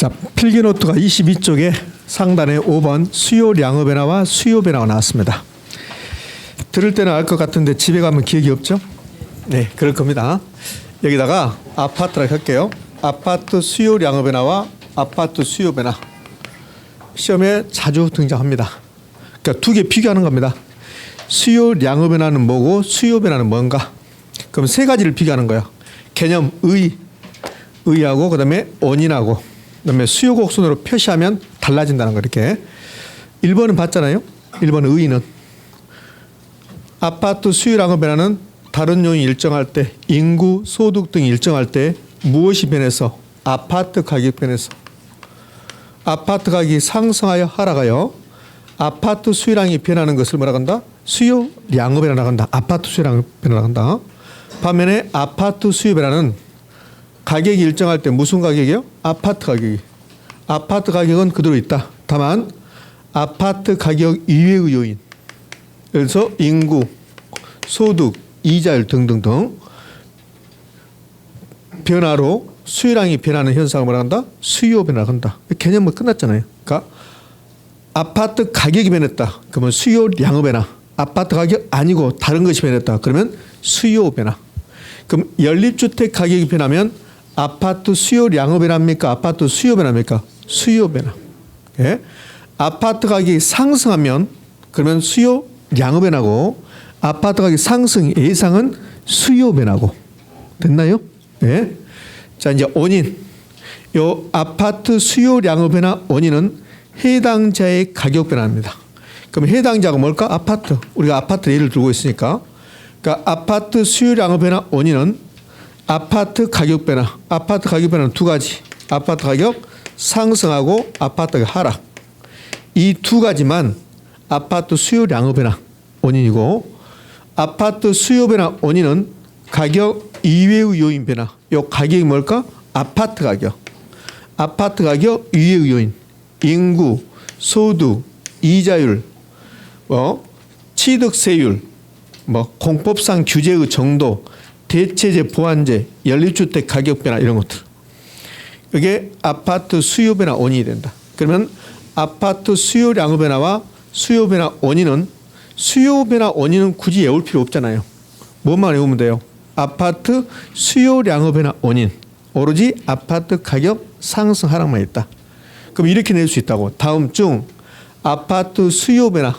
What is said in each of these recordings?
자, 필기노트가 22쪽에 상단에 5번 수요량의 변화와 수요 변화가 나왔습니다. 들을 때는 알 것 같은데 집에 가면 기억이 없죠? 네, 그럴 겁니다. 여기다가 아파트라고 할게요. 아파트 수요량의 변화와 아파트 수요 변화. 시험에 자주 등장합니다. 그러니까 두 개 비교하는 겁니다. 수요량의 변화는 뭐고 수요 변화는 뭔가? 그럼 세 가지를 비교하는 거예요. 개념 의하고 그다음에 원인하고 그다음에 수요 곡선으로 표시하면 달라진다는 거 이렇게. 1번은 봤잖아요. 1번 의의는 아파트 수요량의 변화는 다른 요인이 일정할 때 인구, 소득 등이 일정할 때 무엇이 변해서 아파트 가격 변해서 아파트 가격이 상승하여 하락하여 아파트 수요량이 변하는 것을 뭐라 한다? 수요량의 변화라고 한다. 아파트 수요량의 변화라고 한다. 반면에 아파트 수요 변화는 가격이 일정할 때 무슨 가격이요? 아파트 가격이. 아파트 가격은 그대로 있다. 다만 아파트 가격 이외의 요인. 그래서 인구, 소득, 이자율 등등등 변화로 수요량이 변하는 현상을 뭐라 한다? 수요 변화라고 한다. 개념은 끝났잖아요. 그러니까 아파트 가격이 변했다. 그러면 수요량의 변화. 아파트 가격 아니고 다른 것이 변했다. 그러면 수요 변화. 그럼 연립주택 가격이 변하면 아파트 수요량의 변화입니까? 아파트 수요 변화입니까? 수요 변화. 예? 아파트 가격이 상승하면 그러면 수요량의 변화고 아파트 가격 상승 예상은 수요 변화고. 됐나요? 예? 자, 이제 원인. 요 아파트 수요량의 변화 원인은 해당자의 가격 변화입니다. 그럼 해당자가 뭘까? 아파트. 우리가 아파트 예를 들고 있으니까. 그러니까 아파트 수요량의 변화 원인은 아파트 가격 변화. 아파트 가격 변화는 두 가지. 아파트 가격 상승하고 아파트 가격 하락. 이 두 가지만 아파트 수요량의 변화 원인이고 아파트 수요 변화 원인은 가격 이외의 요인 변화. 요 가격이 뭘까? 아파트 가격. 아파트 가격 이외의 요인. 인구, 소득, 이자율, 취득세율, 공법상 규제의 정도, 대체제, 보완제, 연립주택 가격 변화 이런 것들. 이게 아파트 수요 변화 원인이 된다. 그러면 아파트 수요량의 변화와 수요 변화 원인은 수요 변화 원인은 굳이 외울 필요 없잖아요. 뭐만 외우면 돼요? 아파트 수요량의 변화 원인. 오로지 아파트 가격 상승 하락만 있다. 그럼 이렇게 낼 수 있다고. 다음 중 아파트 수요 변화.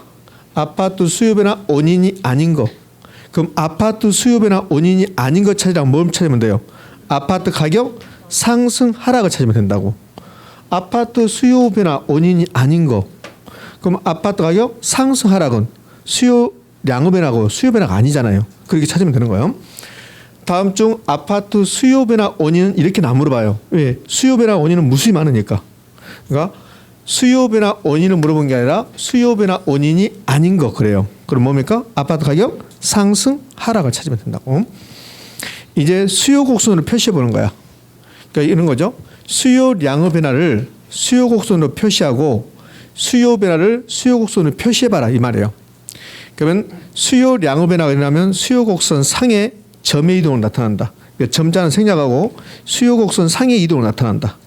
아파트 수요 변화 원인이 아닌 거. 그럼 아파트 수요 변화 원인이 아닌 거 찾으라면 뭘 찾으면 돼요? 아파트 가격 상승 하락을 찾으면 된다고. 아파트 수요 변화 원인이 아닌 거. 그럼 아파트 가격 상승 하락은 수요량의 변화고 수요 변화가 아니잖아요. 그렇게 찾으면 되는 거예요. 다음 중 아파트 수요 변화 원인은 이렇게 안 물어봐요. 왜? 수요 변화 원인은 무수히 많으니까. 그러니까 수요 변화 원인을 물어본 게 아니라 수요 변화 원인이 아닌 거 그래요. 그럼 뭡니까? 아파트 가격 상승 하락을 찾으면 된다고. 이제 수요 곡선으로 표시해 보는 거야. 그러니까 이런 거죠. 수요량의 변화를 수요 곡선으로 표시하고 수요 변화를 수요 곡선으로 표시해 봐라 이 말이에요. 그러면 수요량의 변화가 일어나면 수요 곡선 상의 점의 이동으로 나타난다. 그러니까 점자는 생략하고 수요 곡선 상의 이동으로 나타난다.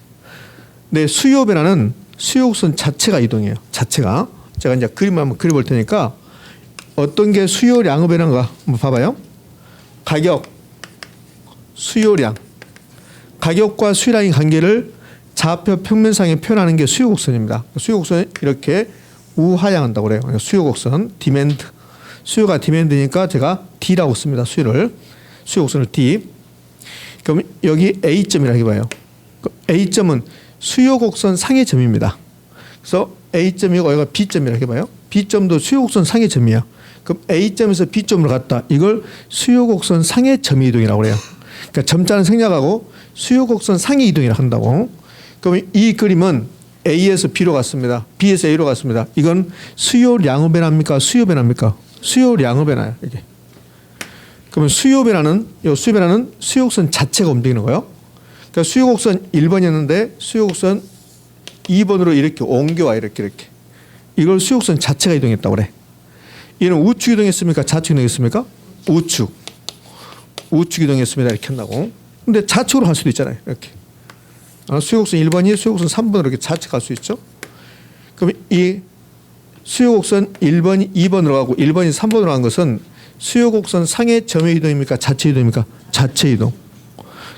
근데 수요 변화는 수요 곡선 자체가 이동해요. 자체가. 제가 이제 그림을 한번 그려볼 테니까 어떤 게 수요량의 변화인가 한번 봐봐요. 가격, 수요량. 가격과 수요량의 관계를 좌표 평면상에 표현하는 게 수요 곡선입니다. 수요 곡선은 이렇게 우하향한다고 그래요. 수요 곡선, 디맨드. 수요가 디맨드니까 제가 D라고 씁니다. 수요 곡선을 D. 그럼 여기 A점이라고 해봐요. A점은 수요 곡선 상의 점입니다. 그래서 A점이고 여기가 B점이라고 해봐요. B점도 수요 곡선 상의 점이야. 그럼 A점에서 B점으로 갔다. 이걸 수요 곡선 상의 점의 이동이라고 그래요. 그러니까 점자는 생략하고 수요 곡선 상의 이동이라고 한다고. 그럼 이 그림은 A에서 B로 갔습니다. B에서 A로 갔습니다. 이건 수요량의 변화입니까? 수요 변화입니까? 수요량의 변화예요. 이게. 그러면 수요 변화는 수요 곡선 자체가 움직이는 거예요. 그러니까 수요 곡선 1번이었는데 수요 곡선 2번으로 이렇게 옮겨와 이렇게. 이걸 수요 곡선 자체가 이동했다고 그래. 얘는 우측 이동했습니까? 좌측 이동했습니까? 우측 이동했습니다. 이렇게 한다고. 근데 좌측으로 갈 수도 있잖아요. 이렇게. 수요곡선 1번이 수요곡선 3번으로 이렇게 좌측할 수 있죠. 그럼 이 수요곡선 1번이 2번으로 가고 1번이 3번으로 간 것은 수요곡선 상의 점의 이동입니까? 자체 이동입니까? 자체 이동.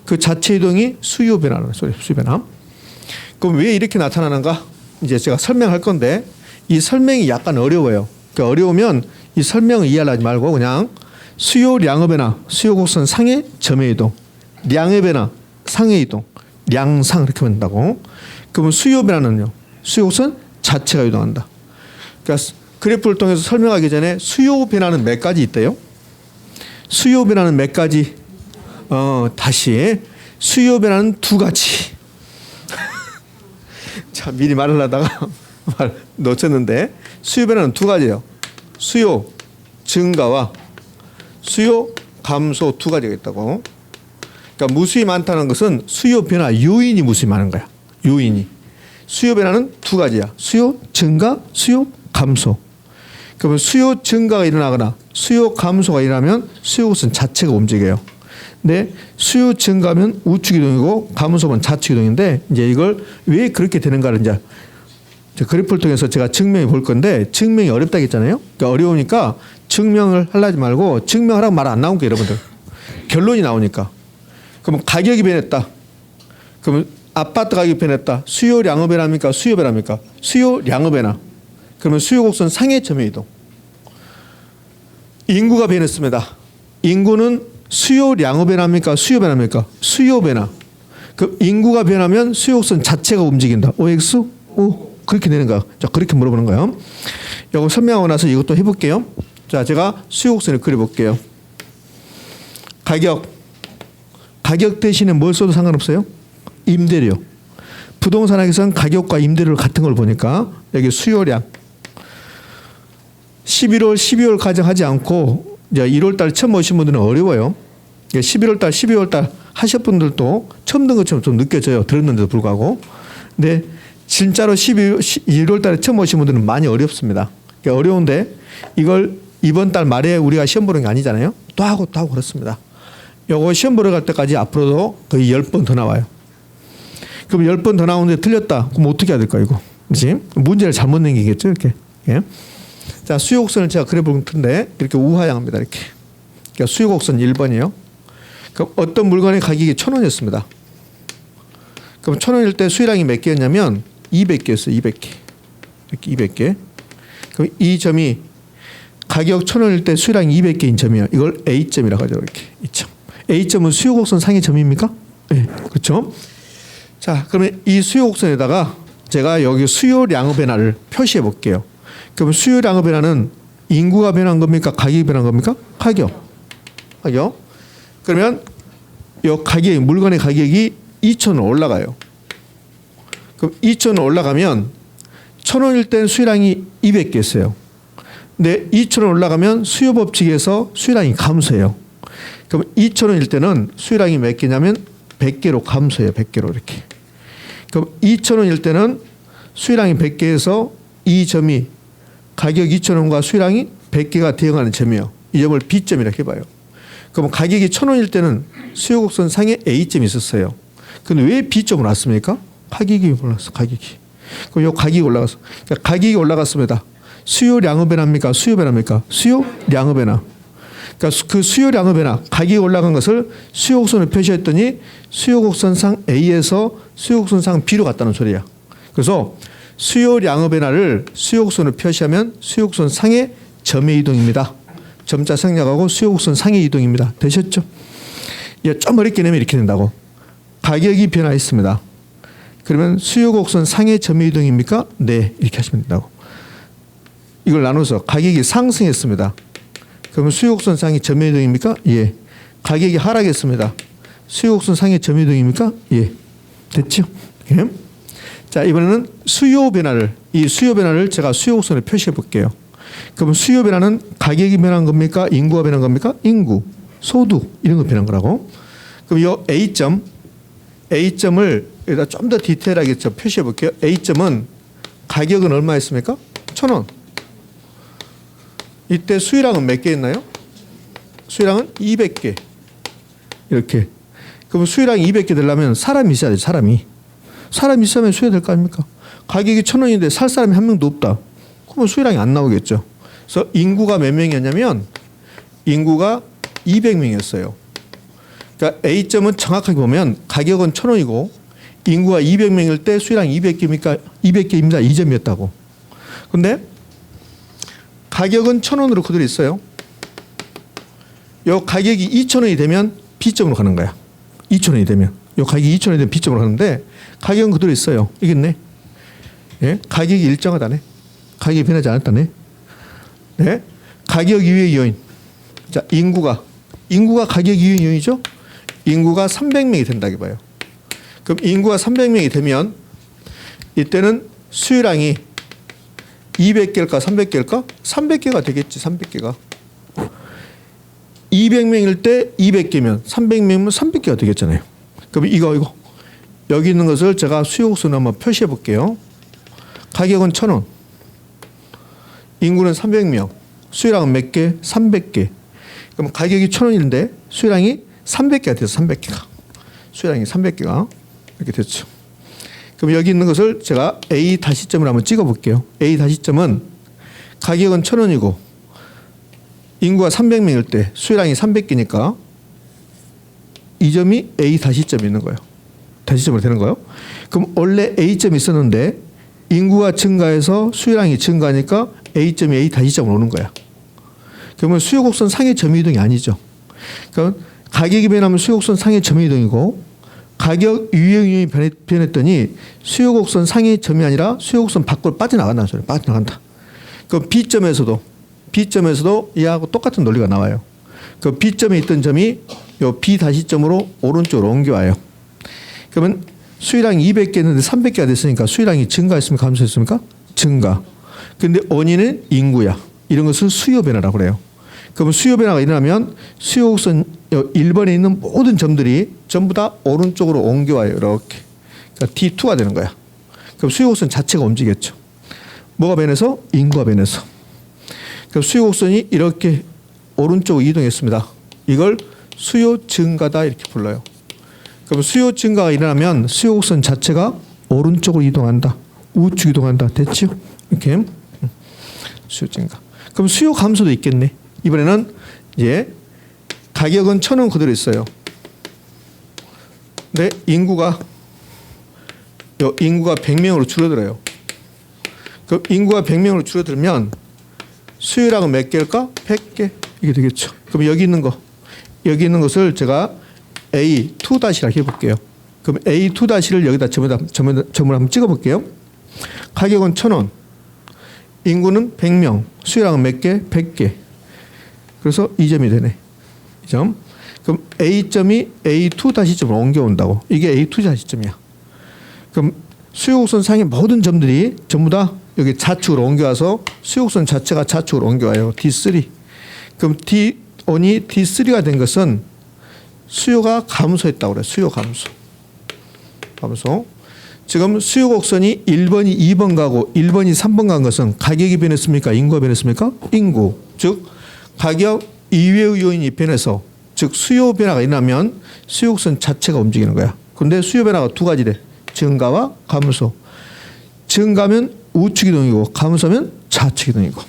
그 자체 이동이 수요 변화라는 소리, 수요 변화. 그럼 왜 이렇게 나타나는가? 이제 제가 설명할 건데 이 설명이 약간 어려워요. 그러니까 어려우면 이 설명을 이해하지 말고 그냥 수요량의 변화, 수요곡선 상의 점의 이동, 량의 변화, 상의 이동, 량상 이렇게 만든다고. 그러면 수요 변화는요. 수요곡선 자체가 이동한다. 그러니까 그래프를 통해서 설명하기 전에 수요 변화는 몇 가지 있대요? 수요 변화는 몇 가지? 다시 수요 변화는 두 가지. 자, 미리 말을 하다가 말 놓쳤는데 수요 변화는 두 가지예요. 수요 증가와 수요 감소 두 가지가 있다고. 그러니까 무수히 많다는 것은 수요 변화 요인이 무수히 많은 거야. 요인이. 수요 변화는 두 가지야. 수요 증가, 수요 감소. 그러면 수요 증가가 일어나거나 수요 감소가 일어나면 수요곡선 자체가 움직여요. 근데 수요 증가면 우측 이동이고 감소면 좌측 이동인데 이제 이걸 왜 그렇게 되는가를 이제 그래프를 통해서 제가 증명해 볼 건데 증명이 어렵다 했잖아요. 그러니까 어려우니까 증명을 하려지 말고 증명하라고 말 안 나온 게 여러분들. 결론이 나오니까. 그러면 가격이 변했다. 그러면 아파트 가격이 변했다. 수요량의 변화입니까? 수요 변화입니까? 수요량의 변화. 그러면 수요곡선 상의 점의 이동. 인구가 변했습니다. 인구는 수요량의 변화입니까? 수요 변화입니까? 수요 변화. 그 인구가 변하면 수요곡선 자체가 움직인다. OX? O? 그렇게 되는 거야. 자, 그렇게 물어보는 거예요. 이거 설명하고 나서 이것도 해볼게요. 자, 제가 수요곡선을 그려볼게요. 가격 대신에 뭘 써도 상관없어요? 임대료. 부동산학에서는 가격과 임대료 같은 걸 보니까 여기 수요량 11월, 12월 가정하지 않고 이제 1월 달 처음 오신 분들은 어려워요. 11월 달, 12월 달 하실 분들도 처음 든 것처럼 좀 느껴져요. 들었는데도 불구하고. 근데 진짜로 1월 달에 처음 오신 분들은 많이 어렵습니다. 그러니까 어려운데 이걸 이번 달 말에 우리가 시험 보는 게 아니잖아요. 또 하고 그렇습니다. 요거 시험 보러 갈 때까지 앞으로도 거의 10번 더 나와요. 그럼 10번 더 나오는데 틀렸다. 그럼 어떻게 해야 될까 이거? 그렇지? 문제를 잘못 낸기겠죠 이렇게. 예. 자, 수요곡선을 제가 그려볼 텐데 이렇게 우하향합니다. 이렇게. 그러니까 수요곡선 1번이에요. 그럼 어떤 물건의 가격이 1,000원이었습니다. 그럼 1,000원일 때 수요량이 몇 개였냐면 200개였어요. 200개. 이렇게 200개. 그럼 이 점이 가격 1,000원일 때 수요량이 200개인 점이에요. 이걸 A점이라고 하죠. 이렇게. A점. A점은 수요곡선 상의 점입니까? 네. 그렇죠? 자, 그러면 이 수요곡선에다가 제가 여기 수요량의 변화를 표시해 볼게요. 그럼 수요량의 변화는 인구가 변한 겁니까? 가격이 변한 겁니까? 가격. 그러면 이 가격, 물건의 가격이 2,000원 올라가요. 그럼 2,000원 올라가면 1,000원일 땐 수요량이 200개였어요. 근데 2,000원 올라가면 수요 법칙에서 수요량이 감소해요. 그럼 2,000원일 때는 수요량이 몇 개냐면 100개로 감소해요. 100개로 이렇게. 그럼 2,000원일 때는 수요량이 100개에서 이 점이 가격 2,000원과 수요량이 100개가 되어가는 점이에요. 이 점을 B점이라고 해봐요. 그럼 가격이 1,000원일 때는 수요곡선 상에 A점이 있었어요. 근데 왜 B점으로 왔습니까? 가격이 올라갔어. 가격이. 그럼 이 가격이 올라갔어. 그러니까 가격이 올라갔습니다. 수요량의 변화입니까? 수요 변화입니까? 수요량의 변화. 그러니까 그 수요량의 변화, 가격이 올라간 것을 수요곡선을 표시했더니 수요곡선상 A에서 수요곡선상 B로 갔다는 소리야. 그래서 수요량의 변화를 수요곡선을 표시하면 수요곡선 상의 점의 이동입니다. 점자 생략하고 수요곡선 상의 이동입니다. 되셨죠? 좀 어렵게 내면 이렇게 된다고. 가격이 변화했습니다. 그러면 수요곡선 상의 점의 이동입니까? 네. 이렇게 하시면 된다고. 이걸 나눠서 가격이 상승했습니다. 그러면 수요곡선 상의 점의 이동입니까? 예. 가격이 하락했습니다. 수요곡선 상의 점의 이동입니까? 예. 됐죠? 예. 자, 이번에는 수요 변화를 제가 수요곡선에 표시해 볼게요. 그럼 수요 변화는 가격이 변한 겁니까? 인구가 변한 겁니까? 인구, 소득 이런 거 변한 거라고. 그럼 이 A점을 여기다 좀 더 디테일하게 표시해 볼게요. A점은 가격은 얼마였습니까? 1,000원. 이때 수요량은 몇 개 있나요? 수요량은 200개. 이렇게. 그럼 수요량이 200개 되려면 사람이 있어야 돼요. 사람이. 사람이 있으면 수요될 거 아닙니까? 가격이 1,000원인데 살 사람이 한 명도 없다. 그러면 수요량이 안 나오겠죠. 그래서 인구가 몇 명이었냐면 인구가 200명이었어요. 그러니까 A점은 정확하게 보면 가격은 1,000원이고 인구가 200명일 때 수요량이 200개입니까? 200개입니다. 2점이었다고. 근데 가격은 1,000원으로 그대로 있어요. 요 가격이 2,000원이 되면 B점으로 가는 거야. 2,000원이 되면. 요 가격이 2,000원이 되면 B점으로 가는데 가격은 그대로 있어요. 이겠네. 예? 가격이 일정하다네. 가격이 변하지 않았다네. 네? 가격 이외의 요인. 자, 인구가 가격 이외의 요인이죠. 인구가 300명이 된다고 봐요. 그럼 인구가 300명이 되면 이때는 수요량이 200개일까 300개일까? 300개가 되겠지. 300개가. 200명일 때 200개면 300명이면 300개가 되겠잖아요. 그럼 이거 여기 있는 것을 제가 수요곡선을 한번 표시해 볼게요. 가격은 1,000원. 인구는 300명. 수요량은 몇 개? 300개. 그럼 가격이 1,000원인데 수요량이 300개가 돼서 300개가. 수요량이 300개가 이렇게 됐죠. 그럼 여기 있는 것을 제가 A 다시점을 한번 찍어 볼게요. A 다시점은 가격은 1,000원이고 인구가 300명일 때 수요량이 300개니까 이 점이 A 다시점이 있는 거예요. 다시점으로 되는 거예요. 그럼 원래 A점이 있었는데 인구가 증가해서 수요량이 증가하니까 A점이 A 다시점으로 오는 거야. 그러면 수요곡선 상의 점유이동이 아니죠. 그러니까 가격이 변하면 수요곡선 상의 점유이동이고 가격 유형이 변했더니 수요곡선 상의 점이 아니라 수요곡선 밖으로 빠져나간다는 소리예요. 빠져나간다. 그럼 B점에서도 이하고 똑같은 논리가 나와요. 그 B점에 있던 점이 요 B 다시점으로 오른쪽으로 옮겨와요. 그러면 수요량이 200개였는데 300개가 됐으니까 수요량이 증가했습니까? 감소했습니까? 증가. 근데 원인은 인구야. 이런 것을 수요 변화라고 그래요. 그러면 수요 변화가 일어나면 수요곡선 1번에 있는 모든 점들이 전부 다 오른쪽으로 옮겨와요. 이렇게. 그러니까 D2가 되는 거야. 그럼 수요곡선 자체가 움직였죠. 뭐가 변해서? 인구가 변해서. 그럼 수요곡선이 이렇게 오른쪽으로 이동했습니다. 이걸 수요 증가다 이렇게 불러요. 그럼 수요 증가가 일어나면 수요곡선 자체가 오른쪽으로 이동한다. 우측 이동한다. 됐죠? 이렇게. 수요 증가. 그럼 수요 감소도 있겠네. 이번에는 이제 가격은 1,000원 그대로 있어요. 근데 인구가 100명으로 줄어들어요. 그럼 인구가 100명으로 줄어들면 수요량은 몇 개일까? 100개. 이게 되겠죠. 그럼 여기 있는 것을 제가 A2-라고 해볼게요. 그럼 A2-를 여기다 점을 한번 찍어볼게요. 가격은 1,000원. 인구는 100명. 수요량은 몇 개? 100개. 그래서 2점이 되네. 2점. 그럼 A점이 A2-점으로 옮겨온다고. 이게 A2-점이야. 그럼 수요곡선 상의 모든 점들이 전부 다 여기 좌측으로 옮겨와서 수요곡선 자체가 좌측으로 옮겨와요. D3. 그럼 D1이 D3가 된 것은 수요가 감소했다고 그래요. 수요 감소. 지금 수요곡선이 1번이 2번 가고 1번이 3번 간 것은 가격이 변했습니까? 인구가 변했습니까? 인구. 즉 가격 이외의 요인이 변해서 즉 수요 변화가 일어나면 수요곡선 자체가 움직이는 거야. 그런데 수요 변화가 두 가지래. 증가와 감소. 증가면 우측 이동이고 감소면 좌측 이동이고.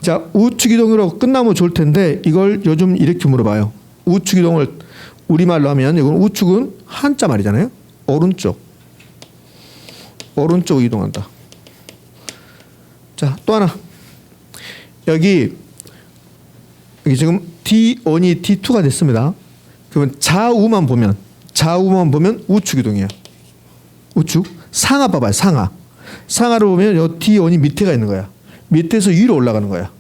자, 우측 이동으로 끝나면 좋을 텐데 이걸 요즘 이렇게 물어봐요. 우측 이동을 우리말로 하면 이건 우측은 한자 말이잖아요. 오른쪽으로 이동한다. 자, 또 하나. 여기 지금 D1이 D2가 됐습니다. 그러면 좌우만 보면 우측 이동이에요. 우측. 상하 봐봐요. 상하로 보면 요 D1이 밑에가 있는 거야. 밑에서 위로 올라가는 거야.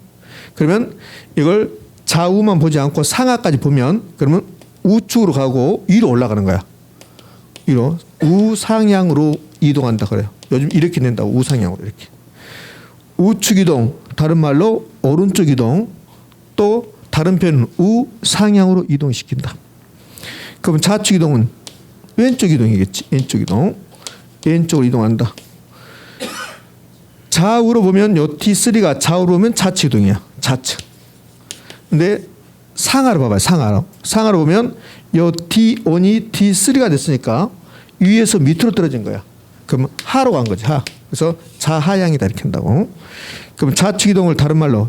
그러면 이걸 좌우만 보지 않고 상하까지 보면 그러면 우측으로 가고 위로 올라가는 거야. 위로. 우상향으로 이동한다 그래요. 요즘 이렇게 낸다고. 우상향으로 이렇게. 우측 이동, 다른 말로 오른쪽 이동, 또 다른 표현은 우상향으로 이동시킨다. 그럼 좌측 이동은 왼쪽 이동이겠지. 왼쪽 이동. 왼쪽으로 이동한다. 좌우로 보면 요 T3가 좌우로 보면 좌측 이동이야. 좌측. 근데 상하로 봐봐요. 상하로 보면 요 T1이 T3가 됐으니까 위에서 밑으로 떨어진 거야. 그럼 하로 간 거지. 하. 그래서 자하향이다 이렇게 한다고. 그럼 좌측 이동을 다른 말로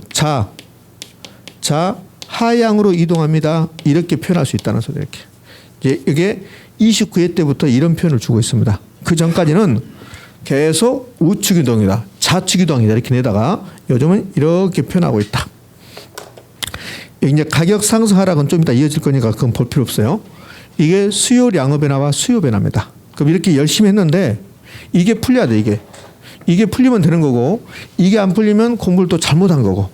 자하향으로 이동합니다. 이렇게 표현할 수 있다는 소리 이렇게. 이제 이게 29회 때부터 이런 표현을 주고 있습니다. 그 전까지는 계속 우측 이동이다, 좌측 이동이다 이렇게 내다가 요즘은 이렇게 표현하고 있다. 이제 가격 상승 하락은 좀 이따 이어질 거니까 그건 볼 필요 없어요. 이게 수요량의 변화와 수요 변화입니다. 그럼 이렇게 열심히 했는데 이게 풀려야 돼. 이게 풀리면 되는 거고 이게 안 풀리면 공부를 또 잘못한 거고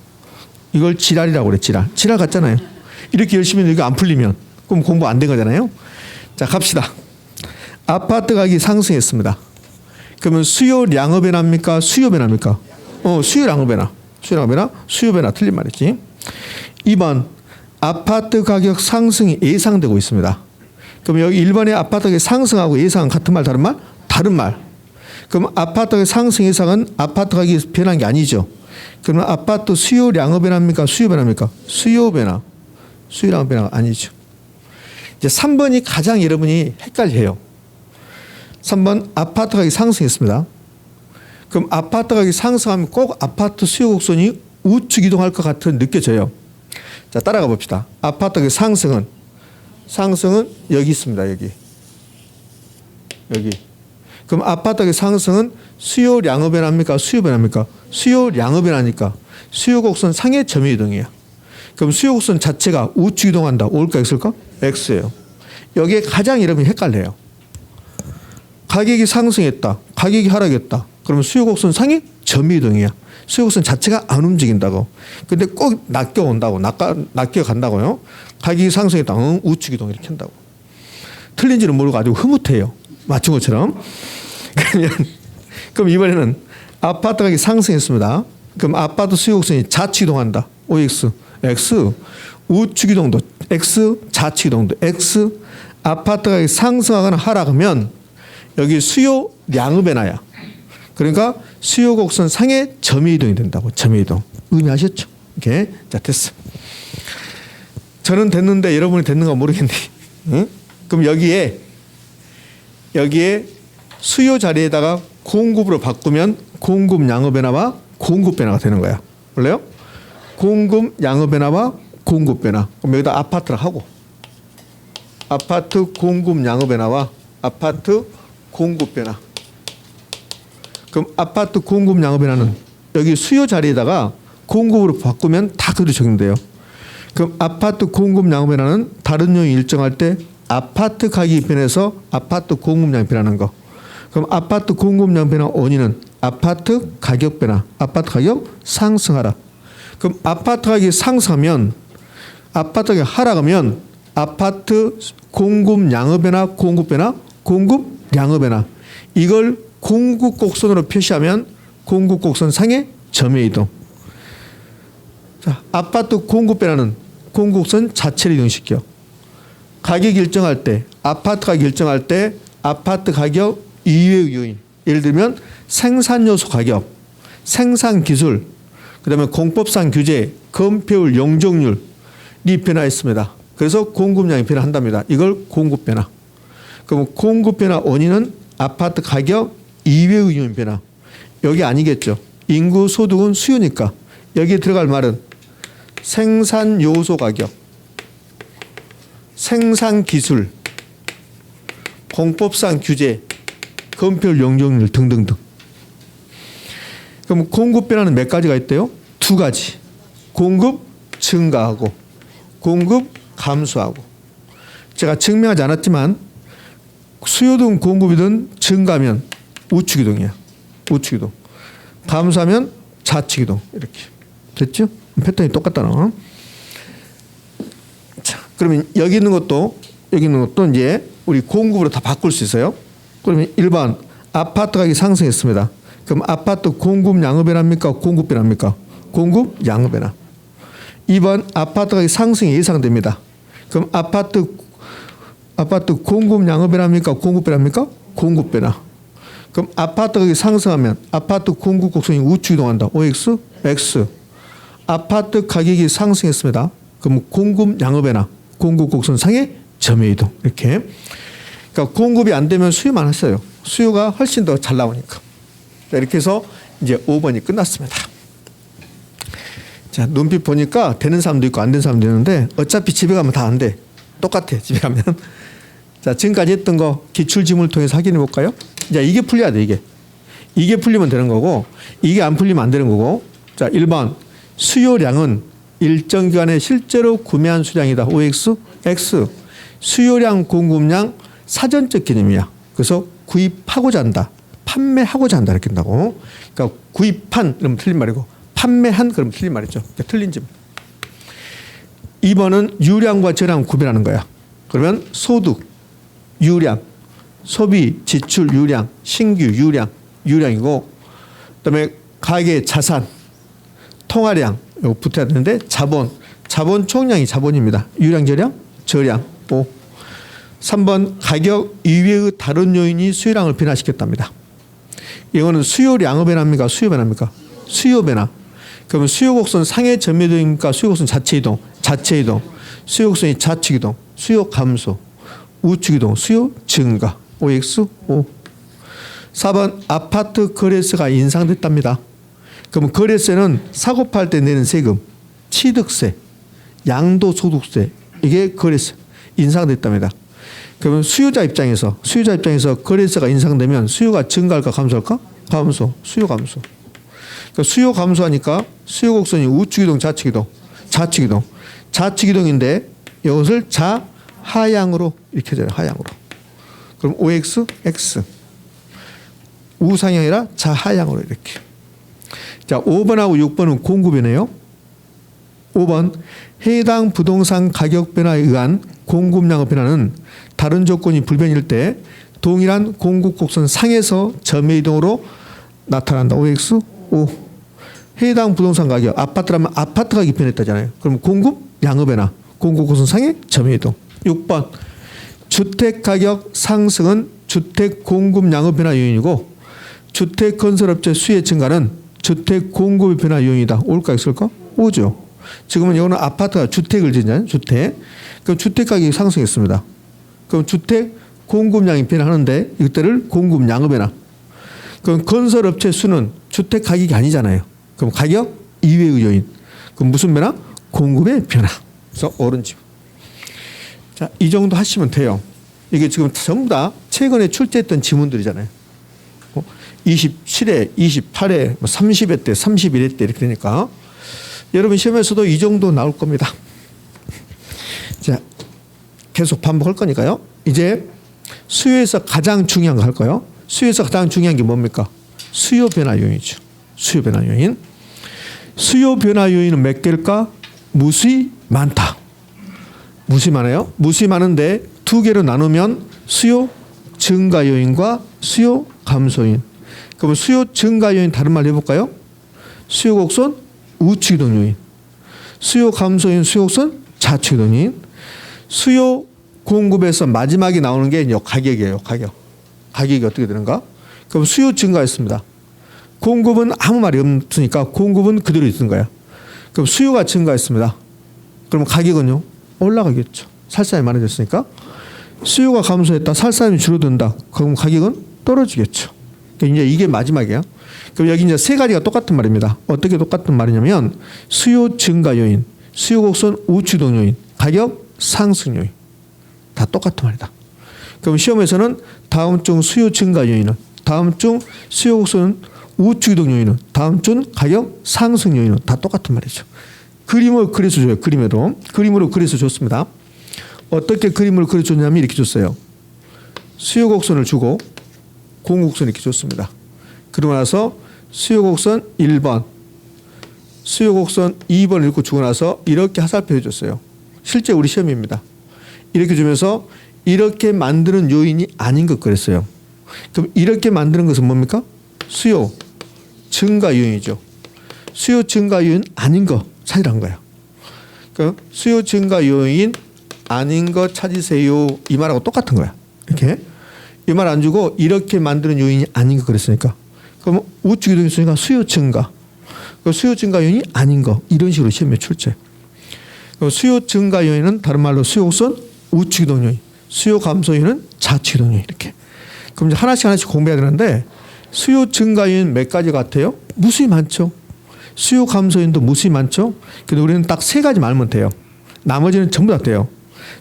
이걸 지랄이라고 그래. 지랄 같잖아요. 이렇게 열심히 했는데 이게 안 풀리면 그럼 공부 안 된 거잖아요. 자 갑시다. 아파트 가격이 상승했습니다. 그러면 수요량의 변화입니까? 수요 변화입니까? 수요량의 변화. 수요 변화 틀린 말이지. 2번 아파트 가격 상승이 예상되고 있습니다. 그럼 여기 1번에 아파트 가격 상승하고 예상은 같은 말 다른 말? 다른 말. 그럼 아파트 가격 상승 예상은 아파트 가격이 변한 게 아니죠. 그러면 아파트 수요량의 변화입니까? 수요 변화입니까? 수요 변화. 수요량의 변화가 아니죠. 이제 3번이 가장 여러분이 헷갈려요. 3번 아파트 가격이 상승했습니다. 그럼 아파트 가격이 상승하면 꼭 아파트 수요 곡선이 우측 이동할 것 같은 느껴져요. 자 따라가 봅시다. 아파트 가격 상승은 여기 있습니다. 여기. 그럼 아파트 가격 상승은 수요량의 변화입니까? 수요 변화입니까? 수요량의 변화니까 수요 곡선 상의 점유 이동이에요. 그럼 수요 곡선 자체가 우측 이동한다. O일까 X일까? X예요. 여기에 가장 여러분이 헷갈려요. 가격이 상승했다. 가격이 하락했다. 그러면 수요 곡선 상의 점유 이동이야. 수요 곡선 자체가 안 움직인다고. 근데 꼭 낚여 온다고. 낚여 간다고요. 가격이 상승했다. 우측 이동 이렇게 한다고. 틀린지는 모르고 아주 흐뭇해요. 맞춘 것처럼. 그럼 이번에는 아파트 가격이 상승했습니다. 그럼 아파트 수요 곡선이 좌측 이동한다. OX. X. 우측 이동도 X. 좌측 이동도 X. 아파트 가격이 상승하거나 하락하면 여기 수요량의 변화야. 그러니까 수요 곡선 상의 점유 이동이 된다고. 점유 이동. 의미하셨죠? 이렇게. 자, 됐어. 저는 됐는데 여러분이 됐는가 모르겠네. 응? 그럼 여기에 수요 자리에다가 공급으로 바꾸면 공급량의 변화와 공급 변화가 되는 거야. 볼래요? 공급량의 변화와 공급 변화. 그럼 여기다 아파트를 하고 아파트 공급량의 변화와 아파트 공급 변화. 그럼 아파트 공급량의 변화는 여기 수요 자리에다가 공급으로 바꾸면 다 그대로 적용돼요. 그럼 아파트 공급량의 변화는 다른 요인이 일정할 때 아파트 가격이 변해서 아파트 공급량이 변하는 거. 그럼 아파트 공급량 변화 원인은 아파트 가격 변화. 아파트 가격 상승하라. 그럼 아파트 가격이 상승하면 아파트 가격이 하락하면 아파트 공급량의 변화, 공급 변화, 공급량의 변화. 이걸 공급 곡선으로 표시하면 공급 곡선 상의 점유 이동. 자, 아파트 공급 변화는 공급 곡선 자체를 이동시켜. 가격 일정할 때, 아파트 가격 일정할 때 아파트 가격 이외의 요인. 예를 들면 생산 요소 가격, 생산 기술, 그다음에 공법상 규제, 건폐율, 용적률이 변화했습니다. 그래서 공급량이 변화한답니다. 이걸 공급 변화. 그럼 공급 변화 원인은 아파트 가격 이외의 요인 변화. 여기 아니겠죠. 인구 소득은 수요니까 여기에 들어갈 말은 생산 요소 가격, 생산 기술, 공법상 규제, 건폐율, 용적률 등등등. 그럼 공급 변화는 몇 가지가 있대요? 두 가지. 공급 증가하고 공급 감소하고. 제가 증명하지 않았지만 수요든 공급이든 증가하면 우측 이동이야. 우측 이동. 감소하면 좌측 이동. 이렇게. 됐죠? 패턴이 똑같다. 너. 자, 그러면 여기 있는 것도 이제 우리 공급으로 다 바꿀 수 있어요. 그러면 1번 아파트 가격이 상승했습니다. 그럼 아파트 공급량의 변화입니까? 공급 변화입니까? 공급량의 변화. 2번 아파트 가격이 상승이 예상됩니다. 그럼 아파트 공급량의 변화입니까? 공급 변화입니까? 공급 변화. 그럼 아파트 가격이 상승하면 아파트 공급 곡선이 우측 이동한다. OX, X. 아파트 가격이 상승했습니다. 그럼 공급량의 변화, 공급 곡선 상의 점유 이동. 이렇게. 그러니까 공급이 안 되면 수요만 했어요. 수요가 훨씬 더 잘 나오니까. 자, 이렇게 해서 이제 5번이 끝났습니다. 자, 눈빛 보니까 되는 사람도 있고 안 되는 사람도 있는데 어차피 집에 가면 다 안 돼. 똑같아, 집에 가면. 자, 지금까지 했던 거 기출지문을 통해서 확인해 볼까요? 자, 이게 풀려야 돼, 이게. 이게 풀리면 되는 거고, 이게 안 풀리면 안 되는 거고. 자, 1번. 수요량은 일정 기간에 실제로 구매한 수량이다. OX, X. 수요량, 공급량, 사전적 개념이야. 그래서 구입하고자 한다. 판매하고자 한다. 이렇게 한다고. 그러니까 구입한, 그러면 틀린 말이고, 판매한, 그러면 틀린 말이죠. 그러니까 틀린 점. 2번은 유량과 저량 구별하는 거야. 그러면 소득, 유량, 소비, 지출, 유량, 신규, 유량이고, 그다음에 가계, 자산, 통화량, 이거 붙어야 되는데, 자본 총량이 자본입니다. 유량, 저량, 5. 3번 가격 이외의 다른 요인이 수요량을 변화시켰답니다. 이거는 수요량의 변화입니까? 수요 변화입니까? 수요 변화. 그러면 수요 곡선 상해 점유도입니까? 수요 곡선 자체 이동. 수요 곡선이 좌측 이동. 수요 감소. 우측 이동. 수요 증가. OX 5. 4번 아파트 거래세가 인상됐답니다. 그러면 거래세는 사고 팔 때 내는 세금, 취득세, 양도소득세, 이게 거래세 인상됐답니다. 그러면 수요자 입장에서 거래세가 인상되면 수요가 증가할까 감소할까? 감소. 수요 감소. 그러니까 수요 감소하니까 수요 곡선이 우측 이동, 좌측 이동. 좌측 이동인데 이것을 하향으로 이렇게 해줘요. 하향으로. 그럼 OX, X. 우상이 아니라 하향으로 이렇게. 자, 5번하고 6번은 공급이네요. 5번 해당 부동산 가격 변화에 의한 공급량의 변화는 다른 조건이 불변일 때 동일한 공급 곡선 상에서 점의 이동으로 나타난다. OX 5. 해당 부동산 가격, 아파트라면 아파트 가격이 변했다잖아요. 그럼 공급량의 변화, 공급 곡선 상의 점의 이동. 6번 주택 가격 상승은 주택 공급량의 변화 요인이고 주택 건설업체 수의 증가는 주택 공급의 변화 요인이다. 올까 있을까? 오죠. 지금은 이거는 아파트가 주택을 짓잖아요. 주택. 그럼 주택 가격이 상승했습니다. 그럼 주택 공급량이 변화하는데 이때를 공급량의 변화. 그럼 건설업체 수는 주택 가격이 아니잖아요. 그럼 가격 이외의 요인. 그럼 무슨 변화? 공급의 변화. 그래서 오른쪽. 자, 이 정도 하시면 돼요. 이게 지금 전부 다 최근에 출제했던 지문들이잖아요. 27회, 28회, 30회 때, 31회 때 이렇게 되니까 여러분 시험에서도 이 정도 나올 겁니다. 자, 계속 반복할 거니까요. 이제 수요에서 가장 중요한 거 할 거예요. 수요에서 가장 중요한 게 뭡니까? 수요 변화 요인이죠. 수요 변화 요인. 수요 변화 요인은 몇 개일까? 무수히 많다. 무수히 많아요. 무수히 많은데 두 개로 나누면 수요 증가 요인과 수요 감소 요인. 그럼 수요 증가 요인 다른 말로 해볼까요? 수요 곡선 우측 이동 요인. 수요 감소 요인, 수요 곡선 좌측 이동 요인. 수요 공급에서 마지막에 나오는 게 가격이에요. 가격이 어떻게 되는가? 그럼 수요 증가했습니다. 공급은 아무 말이 없으니까 공급은 그대로 있는 거야. 그럼 수요가 증가했습니다. 그럼 가격은요? 올라가겠죠. 살사람이 많아졌으니까. 수요가 감소했다. 살사람이 줄어든다. 그럼 가격은 떨어지겠죠. 그러니까 이제 이게 마지막이에요. 그럼 여기 이제 세 가지가 똑같은 말입니다. 어떻게 똑같은 말이냐면 수요 증가 요인, 수요 곡선 우측 이동 요인, 가격 상승 요인. 다 똑같은 말이다. 그럼 시험에서는 다음 중 수요 증가 요인은, 다음 중 수요 곡선 우측 이동 요인은, 다음 중 가격 상승 요인은 다 똑같은 말이죠. 그림을 그려서 줘요. 그림으로 그려서 줬습니다. 어떻게 그림을 그려줬냐면 이렇게 줬어요. 수요 곡선을 주고 공급 곡선 이렇게 줬습니다. 그러고 나서 수요 곡선 1번, 수요 곡선 2번을 읽고 주고 나서 이렇게 화살표 해줬어요. 실제 우리 시험입니다. 이렇게 주면서 이렇게 만드는 요인이 아닌 것 그랬어요. 그럼 이렇게 만드는 것은 뭡니까? 수요 증가 요인이죠. 수요 증가 요인 아닌 거 찾으란 거예요. 그러니까 수요 증가 요인 아닌 거 찾으세요. 이 말하고 똑같은 거야. 이렇게 이 말 안 주고 이렇게 만드는 요인이 아닌 거 그랬으니까. 그럼 우측 이동이 있으니까 수요 증가. 그 수요 증가 요인이 아닌 거 이런 식으로 시험에 출제. 수요 증가 요인은 다른 말로 수요 곡선 우측 이동 요인, 수요 감소 요인은 자치 이동 요인 이렇게. 그럼 이제 하나씩 공부해야 되는데 수요 증가 요인 몇 가지 같아요? 무수히 많죠. 수요 감소 요인도 무수히 많죠. 근데 우리는 딱 세 가지만 알면 돼요. 나머지는 전부 다 돼요.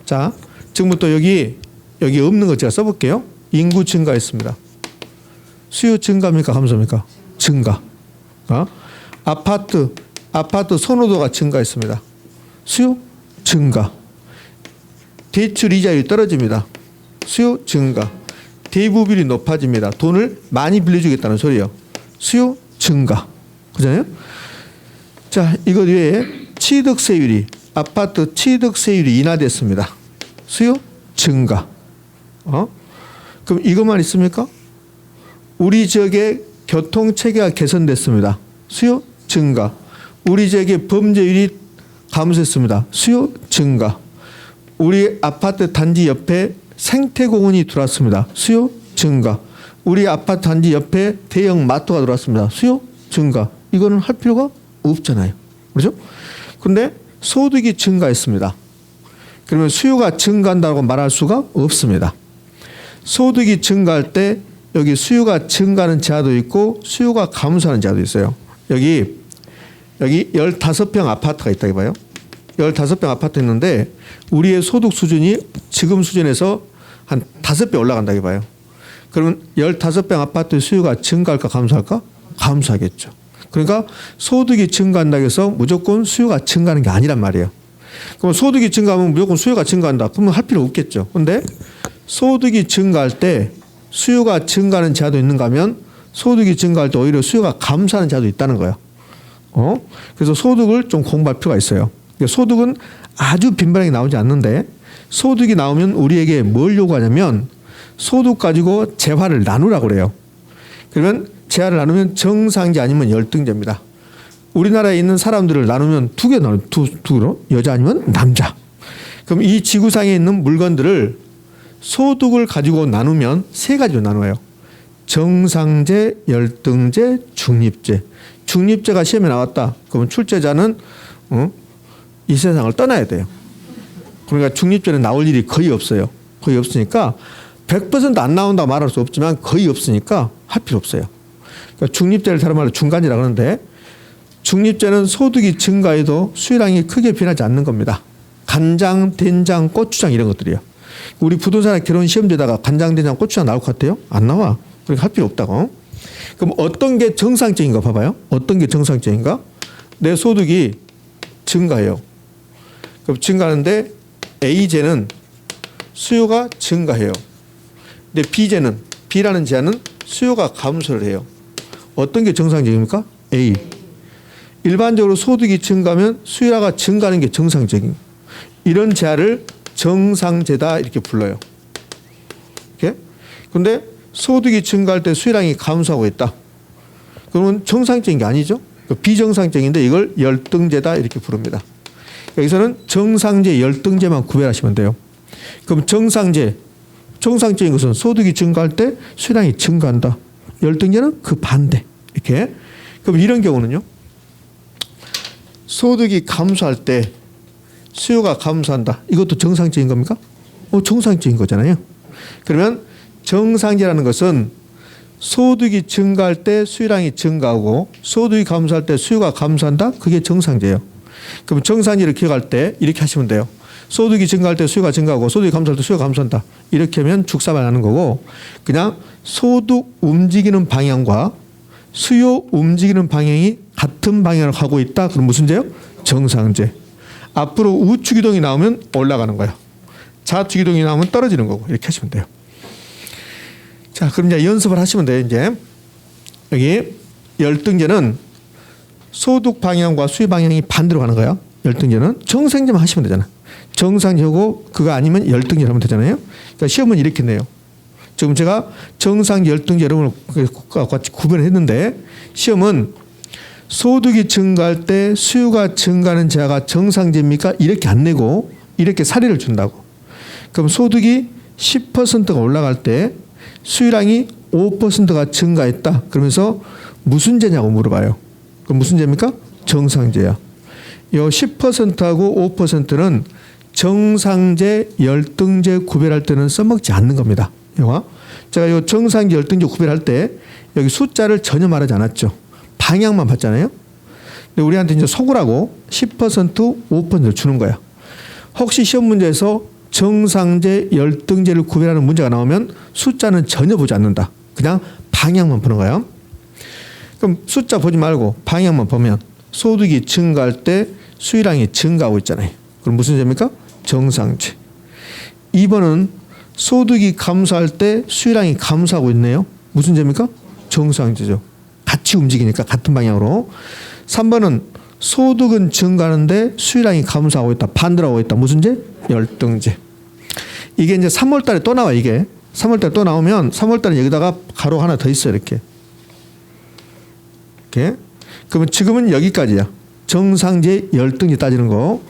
자, 지금부터 여기 없는 거 제가 써볼게요. 인구 증가했습니다. 수요 증가입니까? 감소입니까? 증가. 아파트 선호도가 증가했습니다. 수요 증가. 대출 이자율이 떨어집니다. 수요 증가. 대부비율이 높아집니다. 돈을 많이 빌려주겠다는 소리예요. 수요 증가. 그잖아요? 자, 이것 외에 취득세율이 아파트 취득세율이 인하됐습니다. 수요 증가. 그럼 이것만 있습니까? 우리 지역의 교통체계가 개선됐습니다. 수요 증가. 우리 지역의 범죄율이 감소했습니다. 수요 증가. 우리 아파트 단지 옆에 생태공원이 들어왔습니다. 수요 증가. 우리 아파트 단지 옆에 대형 마트가 들어왔습니다. 수요 증가. 이거는 할 필요가 없잖아요. 그렇죠? 근데 소득이 증가했습니다. 그러면 수요가 증가한다고 말할 수가 없습니다. 소득이 증가할 때 여기 수요가 증가하는 지하도 있고 수요가 감소하는 지하도 있어요. 여기 15평 아파트가 있다고 봐요. 15평 아파트 있는데 우리의 소득 수준이 지금 수준에서 한 5배 올라간다고 봐요. 그러면 15평 아파트의 수요가 증가할까 감소할까? 감소하겠죠. 그러니까 소득이 증가한다고 해서 무조건 수요가 증가하는 게 아니란 말이에요. 그럼 소득이 증가하면 무조건 수요가 증가한다. 그러면 할 필요 없겠죠. 그런데 소득이 증가할 때 수요가 증가하는 지하도 있는가 하면 소득이 증가할 때 오히려 수요가 감소하는 지하도 있다는 거예요. 그래서 소득을 좀 공부할 필요가 있어요. 소득은 아주 빈번하게 나오지 않는데 소득이 나오면 우리에게 뭘 요구하냐면 소득 가지고 재화를 나누라고 그래요. 그러면 재화를 나누면 정상제 아니면 열등제입니다. 우리나라에 있는 사람들을 나누면 두 개로 여자 아니면 남자. 그럼 이 지구상에 있는 물건들을 소득을 가지고 나누면 세 가지로 나눠요. 정상제, 열등제, 중립제. 중립제가 시험에 나왔다. 그러면 출제자는 이 세상을 떠나야 돼요. 그러니까 중립제는 나올 일이 거의 없어요. 거의 없으니까 100% 안 나온다고 말할 수 없지만 거의 없으니까 할 필요 없어요. 그러니까 중립제를 다른 말로 중간이라고 하는데 중립제는 소득이 증가해도 수요량이 크게 변하지 않는 겁니다. 간장, 된장, 고추장 이런 것들이요. 우리 부동산 결혼 시험지에다가 간장, 된장, 고추장 나올 것 같아요? 안 나와. 그러니까 할 필요 없다고. 그럼 어떤 게 정상적인가 봐봐요. 어떤 게 정상적인가? 내 소득이 증가해요. 그럼 증가하는데 A제는 수요가 증가해요. 근데 B라는 제한은 수요가 감소를 해요. 어떤 게 정상적입니까? A. 일반적으로 소득이 증가하면 수요가 증가하는 게 정상적인. 이런 제한을 정상제다 이렇게 불러요. 이렇게? 근데 소득이 증가할 때 수요량이 감소하고 있다. 그러면 정상적인 게 아니죠. 비정상적인데 이걸 열등제다 이렇게 부릅니다. 여기서는 정상제, 열등제만 구별하시면 돼요. 그럼 정상적인 것은 소득이 증가할 때 수요량이 증가한다. 열등제는 그 반대. 이렇게. 그럼 이런 경우는요. 소득이 감소할 때 수요가 감소한다. 이것도 정상적인 겁니까? 정상적인 거잖아요. 그러면 정상제라는 것은 소득이 증가할 때 수요량이 증가하고 소득이 감소할 때 수요가 감소한다. 그게 정상제예요. 그럼 정상제를 기억할 때 이렇게 하시면 돼요. 소득이 증가할 때 수요가 증가하고 소득이 감소할 때 수요가 감소한다. 이렇게 하면 죽사발 나는 거고 그냥 소득 움직이는 방향과 수요 움직이는 방향이 같은 방향으로 가고 있다. 그럼 무슨 제요? 정상제. 앞으로 우측 이동이 나오면 올라가는 거예요. 좌측 이동이 나오면 떨어지는 거고 이렇게 하시면 돼요. 자, 그럼 이제 연습을 하시면 돼요. 이제 여기 열등제는 소득 방향과 수요 방향이 반대로 가는 거예요. 열등제는 정상제만 하시면 되잖아. 정상제고 그거 아니면 열등제 하면 되잖아요. 그러니까 시험은 이렇게 내요. 지금 제가 정상제, 열등제 여러분을 같이 구별했는데 시험은 소득이 증가할 때 수요가 증가하는 제하가 정상제입니까? 이렇게 안 내고 이렇게 사례를 준다고. 그럼 소득이 10%가 올라갈 때 수요량이 5%가 증가했다. 그러면서 무슨 제냐고 물어봐요. 그럼 무슨 제입니까? 정상제야. 이 10%하고 5%는 정상제, 열등제 구별할 때는 써먹지 않는 겁니다. 이거 제가 요 정상제, 열등제 구별할 때 여기 숫자를 전혀 말하지 않았죠. 방향만 봤잖아요. 근데 우리한테 이제 속으라고 10%, 5%를 주는 거야. 혹시 시험 문제에서 정상제, 열등제를 구별하는 문제가 나오면 숫자는 전혀 보지 않는다. 그냥 방향만 보는 거예요. 그럼 숫자 보지 말고 방향만 보면 소득이 증가할 때 수익량이 증가하고 있잖아요. 그럼 무슨 제입니까? 정상제. 2번은 소득이 감소할 때 수익량이 감소하고 있네요. 무슨 제입니까? 정상제죠. 같이 움직이니까 같은 방향으로. 3번은 소득은 증가하는데 수익량이 감소하고 있다. 반대로 하고 있다. 무슨 제? 열등제. 이게 이제 3월 달에 또 나와. 이게 3월 달에 또 나오면 3월 달에 여기다가 가로 하나 더 있어요. 이렇게. 그러면 지금은 여기까지야. 정상제, 열등제 따지는 거.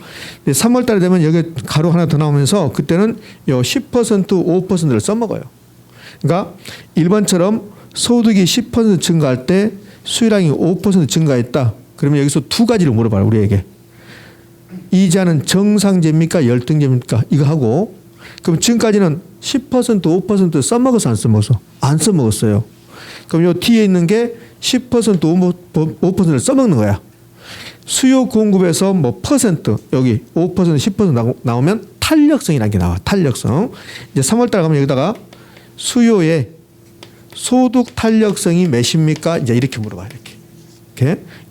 3월 달에 되면 여기 가로 하나 더 나오면서 그때는 요 10%, 5%를 써먹어요. 그러니까 1번처럼 소득이 10% 증가할 때 수익량이 5% 증가했다. 그러면 여기서 두 가지를 물어봐요. 우리에게. 이자는 정상제입니까? 열등제입니까? 이거 하고 그럼 지금까지는 10%, 5% 써먹어서 안 써먹어서? 안 써먹었어요. 그럼 요 뒤에 있는 게 10%, 5%를 써먹는 거야. 수요 공급에서 뭐 퍼센트 여기 5%, 10% 나오면 탄력성이라는 게 나와. 탄력성. 이제 3월 달 가면 여기다가 수요의 소득 탄력성이 몇입니까? 이제 이렇게 물어봐요. 이렇게.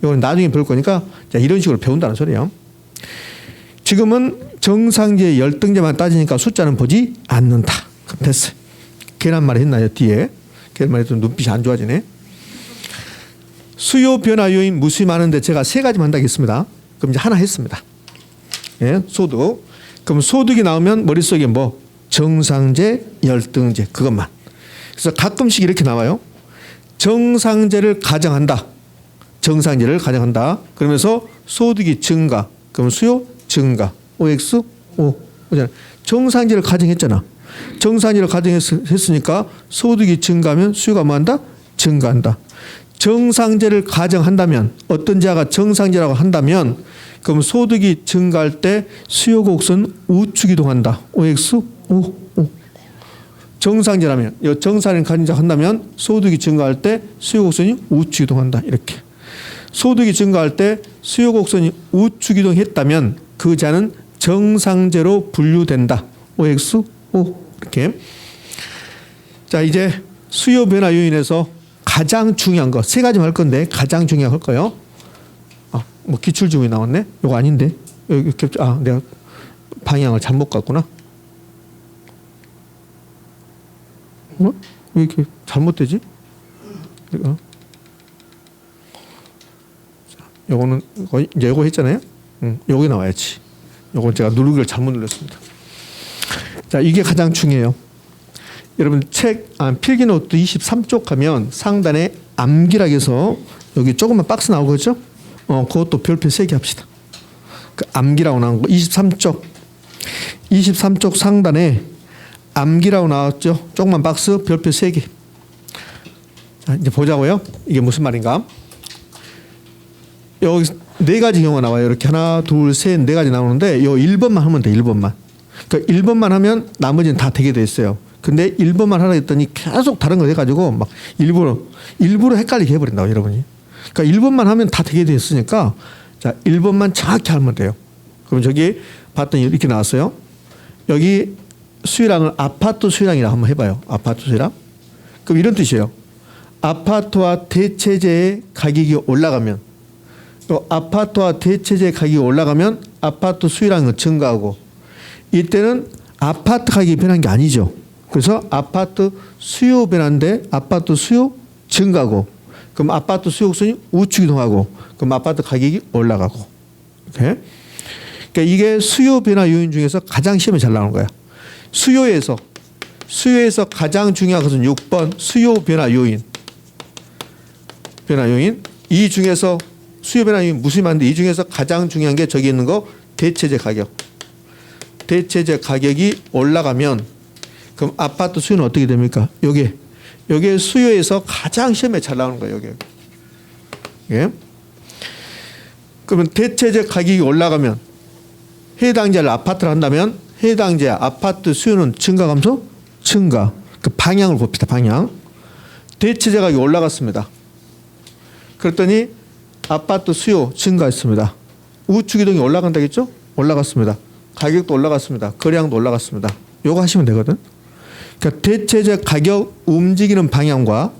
이건 나중에 배울 거니까 이런 식으로 배운다는 소리예요. 지금은 정상제, 열등제만 따지니까 숫자는 보지 않는다. 그럼 됐어요. 괜한 말 했나요? 뒤에. 괜한 말 해도 눈빛이 안 좋아지네. 수요 변화 요인 무수히 많은데 제가 세 가지만 한다고 했습니다. 그럼 이제 하나 했습니다. 예, 소득. 그럼 소득이 나오면 머릿속에 뭐 정상제, 열등제 그것만. 그래서 가끔씩 이렇게 나와요. 정상제를 가정한다. 정상제를 가정한다. 그러면서 소득이 증가. 그럼 수요 증가. OX, O. 정상제를 가정했잖아. 정상제를 가정했으니까 소득이 증가하면 수요가 뭐한다? 증가한다. 정상제를 가정한다면 어떤 제가 정상제라고 한다면 그럼 소득이 증가할 때 수요 곡선 우측 이동한다. OX, O, O. 정상제라면 이 정상을 가정한다면 소득이 증가할 때 수요 곡선이 우측 이동한다. 이렇게. 소득이 증가할 때 수요 곡선이 우측 이동했다면 그 자는 정상제로 분류된다. OX, O. 이렇게. 자, 이제 수요 변화 요인에서 가장 중요한 거 세 가지만 할 건데 가장 중요한 거 할 거예요. 아, 뭐 기출지문이 나왔네. 이거 아닌데. 여기 내가 방향을 잘못 갔구나. 왜 이렇게 잘못되지? 요거는 거의 이제 요거 했잖아요. 여기 나와야지. 요건 제가 누르기를 잘못 눌렀습니다. 자, 이게 가장 중요해요. 여러분 필기 노트 23쪽 가면 상단에 암기락에서 여기 조그만 박스 나오겠죠? 그것도 별표 3개 합시다. 그 암기라고 나온 거 23쪽. 23쪽 상단에 암기라고 나왔죠? 조그만 박스 별표 3개. 자, 이제 보자고요. 이게 무슨 말인가? 여기 4가지 경우가 나와요. 이렇게 하나, 둘, 셋, 4가지 나오는데 요 1번만 하면 돼. 1번만. 그러니까 1번만 하면 나머지는 다 되게 돼 있어요. 근데 1번만 하라 했더니 계속 다른 거 해가지고 막 일부러 헷갈리게 해버린다고 여러분이. 그러니까 1번만 하면 다 되게 돼 있으니까 자 1번만 정확히 하면 돼요. 그럼 저기 봤더니 이렇게 나왔어요. 여기 수익량을 아파트 수익량이라고 한번 해봐요. 아파트 수익량. 그럼 이런 뜻이에요. 아파트와 대체재의 가격이 올라가면 또 아파트와 대체재 가격이 올라가면 아파트 수익량은 증가하고 이때는 아파트 가격이 변한 게 아니죠. 그래서 아파트 수요 변화인데 아파트 수요 증가하고 그럼 아파트 수요 곡선이 우측 이동하고 그럼 아파트 가격이 올라가고 이렇게. 그러니까 이게 수요 변화 요인 중에서 가장 시험에 잘 나오는 거야. 수요에서 가장 중요한 것은 6번 수요 변화 요인. 변화 요인. 이 중에서 수요 변화 요인 무수히 많은데 이 중에서 가장 중요한 게 저기 있는 거 대체재 가격. 대체재 가격이 올라가면 그럼 아파트 수요는 어떻게 됩니까? 여기에 수요에서 가장 시험에 잘 나오는 거예요. 여기. 예? 그러면 대체재 가격이 올라가면 해당지를 아파트를 한다면 해당지의 아파트 수요는 증가 감소? 증가. 그 방향을 봅시다. 방향. 대체재 가격이 올라갔습니다. 그랬더니 아파트 수요 증가했습니다. 우측 이동이 올라간다겠죠? 올라갔습니다. 가격도 올라갔습니다. 거래량도 올라갔습니다. 요거 하시면 되거든. 그러니까 대체재 가격 움직이는 방향과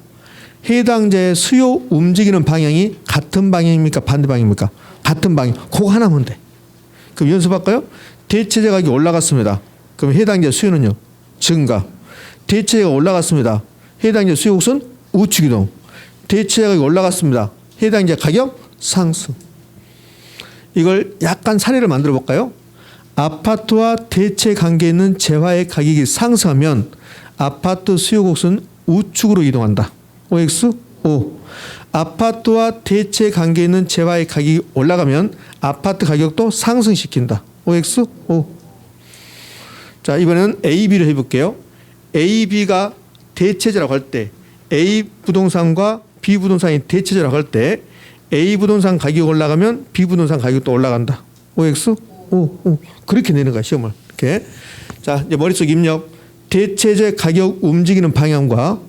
해당재의 수요 움직이는 방향이 같은 방향입니까? 반대 방향입니까? 같은 방향. 그거 하나면 돼. 그럼 연습할까요? 대체재 가격이 올라갔습니다. 그럼 해당재 수요는요? 증가. 대체재가 올라갔습니다. 해당재 수요 곡선 우측 이동. 대체재 가격이 올라갔습니다. 해당재 가격 상승. 이걸 약간 사례를 만들어 볼까요? 아파트와 대체 관계에 있는 재화의 가격이 상승하면 아파트 수요 곡선 우측으로 이동한다. OX? O. 아파트와 대체 관계에 있는 재화의 가격이 올라가면 아파트 가격도 상승시킨다. OX? O. 자, 이번에는 A, B를 해볼게요. A, B가 대체재라고 할 때 A 부동산과 B 부동산이 대체재라고 할 때 A 부동산 가격이 올라가면 B 부동산 가격도 올라간다. OX? O. 그렇게 내는 거야, 시험을. 이렇게. 자, 이제 머릿속 입력. 대체재 가격 움직이는 방향과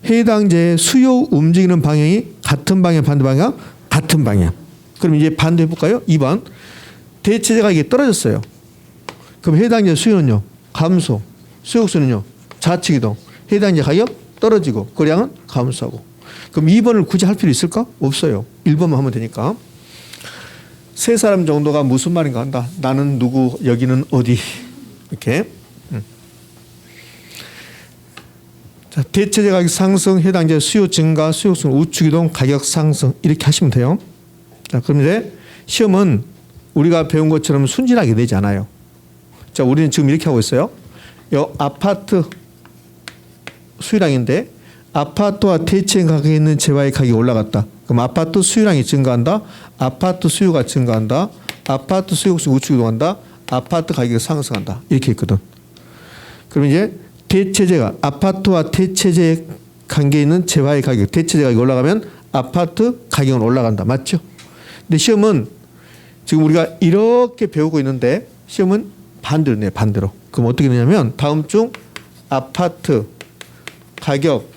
해당재의 수요 움직이는 방향이 같은 방향, 반대 방향? 같은 방향. 그럼 이제 반대 해볼까요? 2번. 대체재 가격이 떨어졌어요. 그럼 해당재 수요는요? 감소. 수요수는요? 좌측 이동. 해당재 가격 떨어지고 거래량은 감소하고. 그럼 2번을 굳이 할 필요 있을까? 없어요. 1번만 하면 되니까. 세 사람 정도가 무슨 말인가 한다. 나는 누구, 여기는 어디. 이렇게. 자, 대체재 가격 상승, 해당재 수요 증가, 수요수 우측 이동, 가격 상승 이렇게 하시면 돼요. 자, 그럼 이제 시험은 우리가 배운 것처럼 순진하게 되지 않아요. 자, 우리는 지금 이렇게 하고 있어요. 요 아파트 수요량인데 아파트와 대체 가격에 있는 재화의 가격이 올라갔다. 그럼 아파트 수요량이 증가한다. 아파트 수요가 증가한다. 아파트 수요수 우측 이동한다. 아파트 가격이 상승한다. 이렇게 있거든. 그럼 이제 대체재가 아파트와 대체재 관계에 있는 재화의 가격, 대체재 가격이 올라가면 아파트 가격은 올라간다. 맞죠? 근데 시험은 지금 우리가 이렇게 배우고 있는데 시험은 반대로 내요. 반대로. 그럼 어떻게 되냐면 다음 중 아파트 가격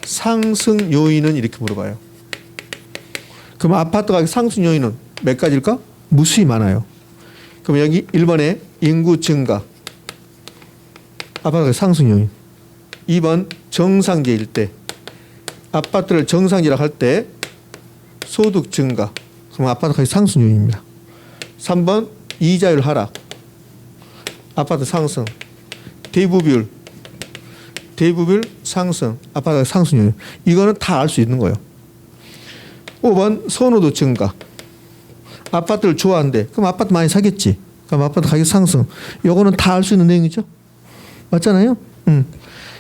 상승 요인은 이렇게 물어봐요. 그럼 아파트 가격 상승 요인은 몇 가지일까? 무수히 많아요. 그럼 여기 1번에 인구 증가. 아파트 가격 상승 요인. 2번 정상지일 때. 아파트를 정상지라고 할 때 소득 증가. 그럼 아파트 가격 상승 요인입니다. 3번 이자율 하락. 아파트 상승. 대부비율 상승. 아파트 상승 요인. 이거는 다 알 수 있는 거예요. 5번 선호도 증가. 아파트를 좋아한대. 그럼 아파트 많이 사겠지. 그럼 아파트 가격 상승. 요거는 다 알 수 있는 내용이죠. 맞잖아요.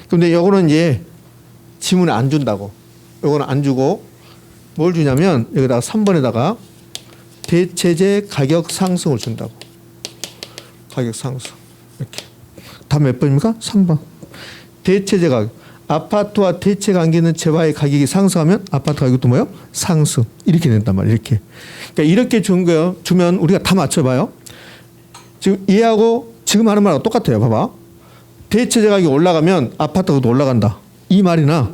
근데 요거는 이제 지문에 안 준다고. 요거는 안 주고 뭘 주냐면 여기다가 3번에다가 대체재 가격 상승을 준다고. 가격 상승. 이렇게. 답 몇 번입니까? 3번. 대체재 가격. 아파트와 대체 관계 있는 재화의 가격이 상승하면 아파트 가격도 뭐요? 상승. 이렇게 된단 말이에요. 이렇게. 그러니까 이렇게 준 거요. 주면 우리가 다 맞춰봐요. 지금 얘하고 지금 하는 말하고 똑같아요. 봐봐. 대체재 가격이 올라가면 아파트 가격도 올라간다. 이 말이나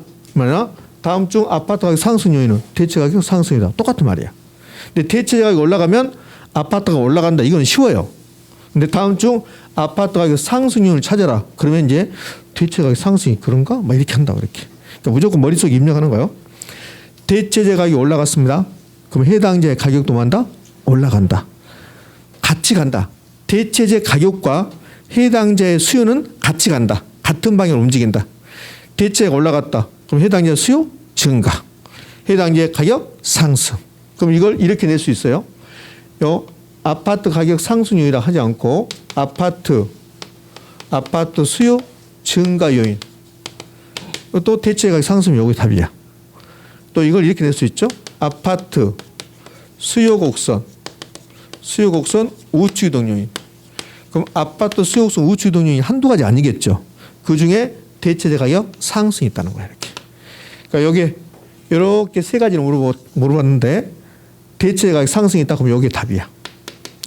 다음 중 아파트 가격 상승 요인은 대체 가격 상승이다. 똑같은 말이야. 근데 대체재 가격이 올라가면 아파트가 올라간다. 이건 쉬워요. 근데 다음 중 아파트 가격 상승 요인을 찾아라. 그러면 이제 대체 가격 상승이 그런가? 막 이렇게 한다고 이렇게. 그러니까 무조건 머릿속에 입력하는 거예요. 대체재 가격이 올라갔습니다. 그럼 해당재 가격도 만다? 올라간다. 같이 간다. 대체재 가격과 해당재의 수요는 같이 간다. 같은 방향으로 움직인다. 대체가 올라갔다. 그럼 해당재 수요 증가. 해당재 가격 상승. 그럼 이걸 이렇게 낼 수 있어요. 요 아파트 가격 상승 요인이라 하지 않고 아파트 수요 증가 요인. 또 대체 가격 상승 요게 답이야. 또 이걸 이렇게 낼 수 있죠. 아파트 수요 곡선 우측 이동 요인. 그럼 아파트 수요 곡선 우측 이동 요인이 한두 가지 아니겠죠. 그 중에 대체재 가격 상승이 있다는 거야. 이렇게. 그러니까 여기 이렇게 세 가지를 물어봤는데 대체재 가격 상승이 있다 그러면 여기 답이야.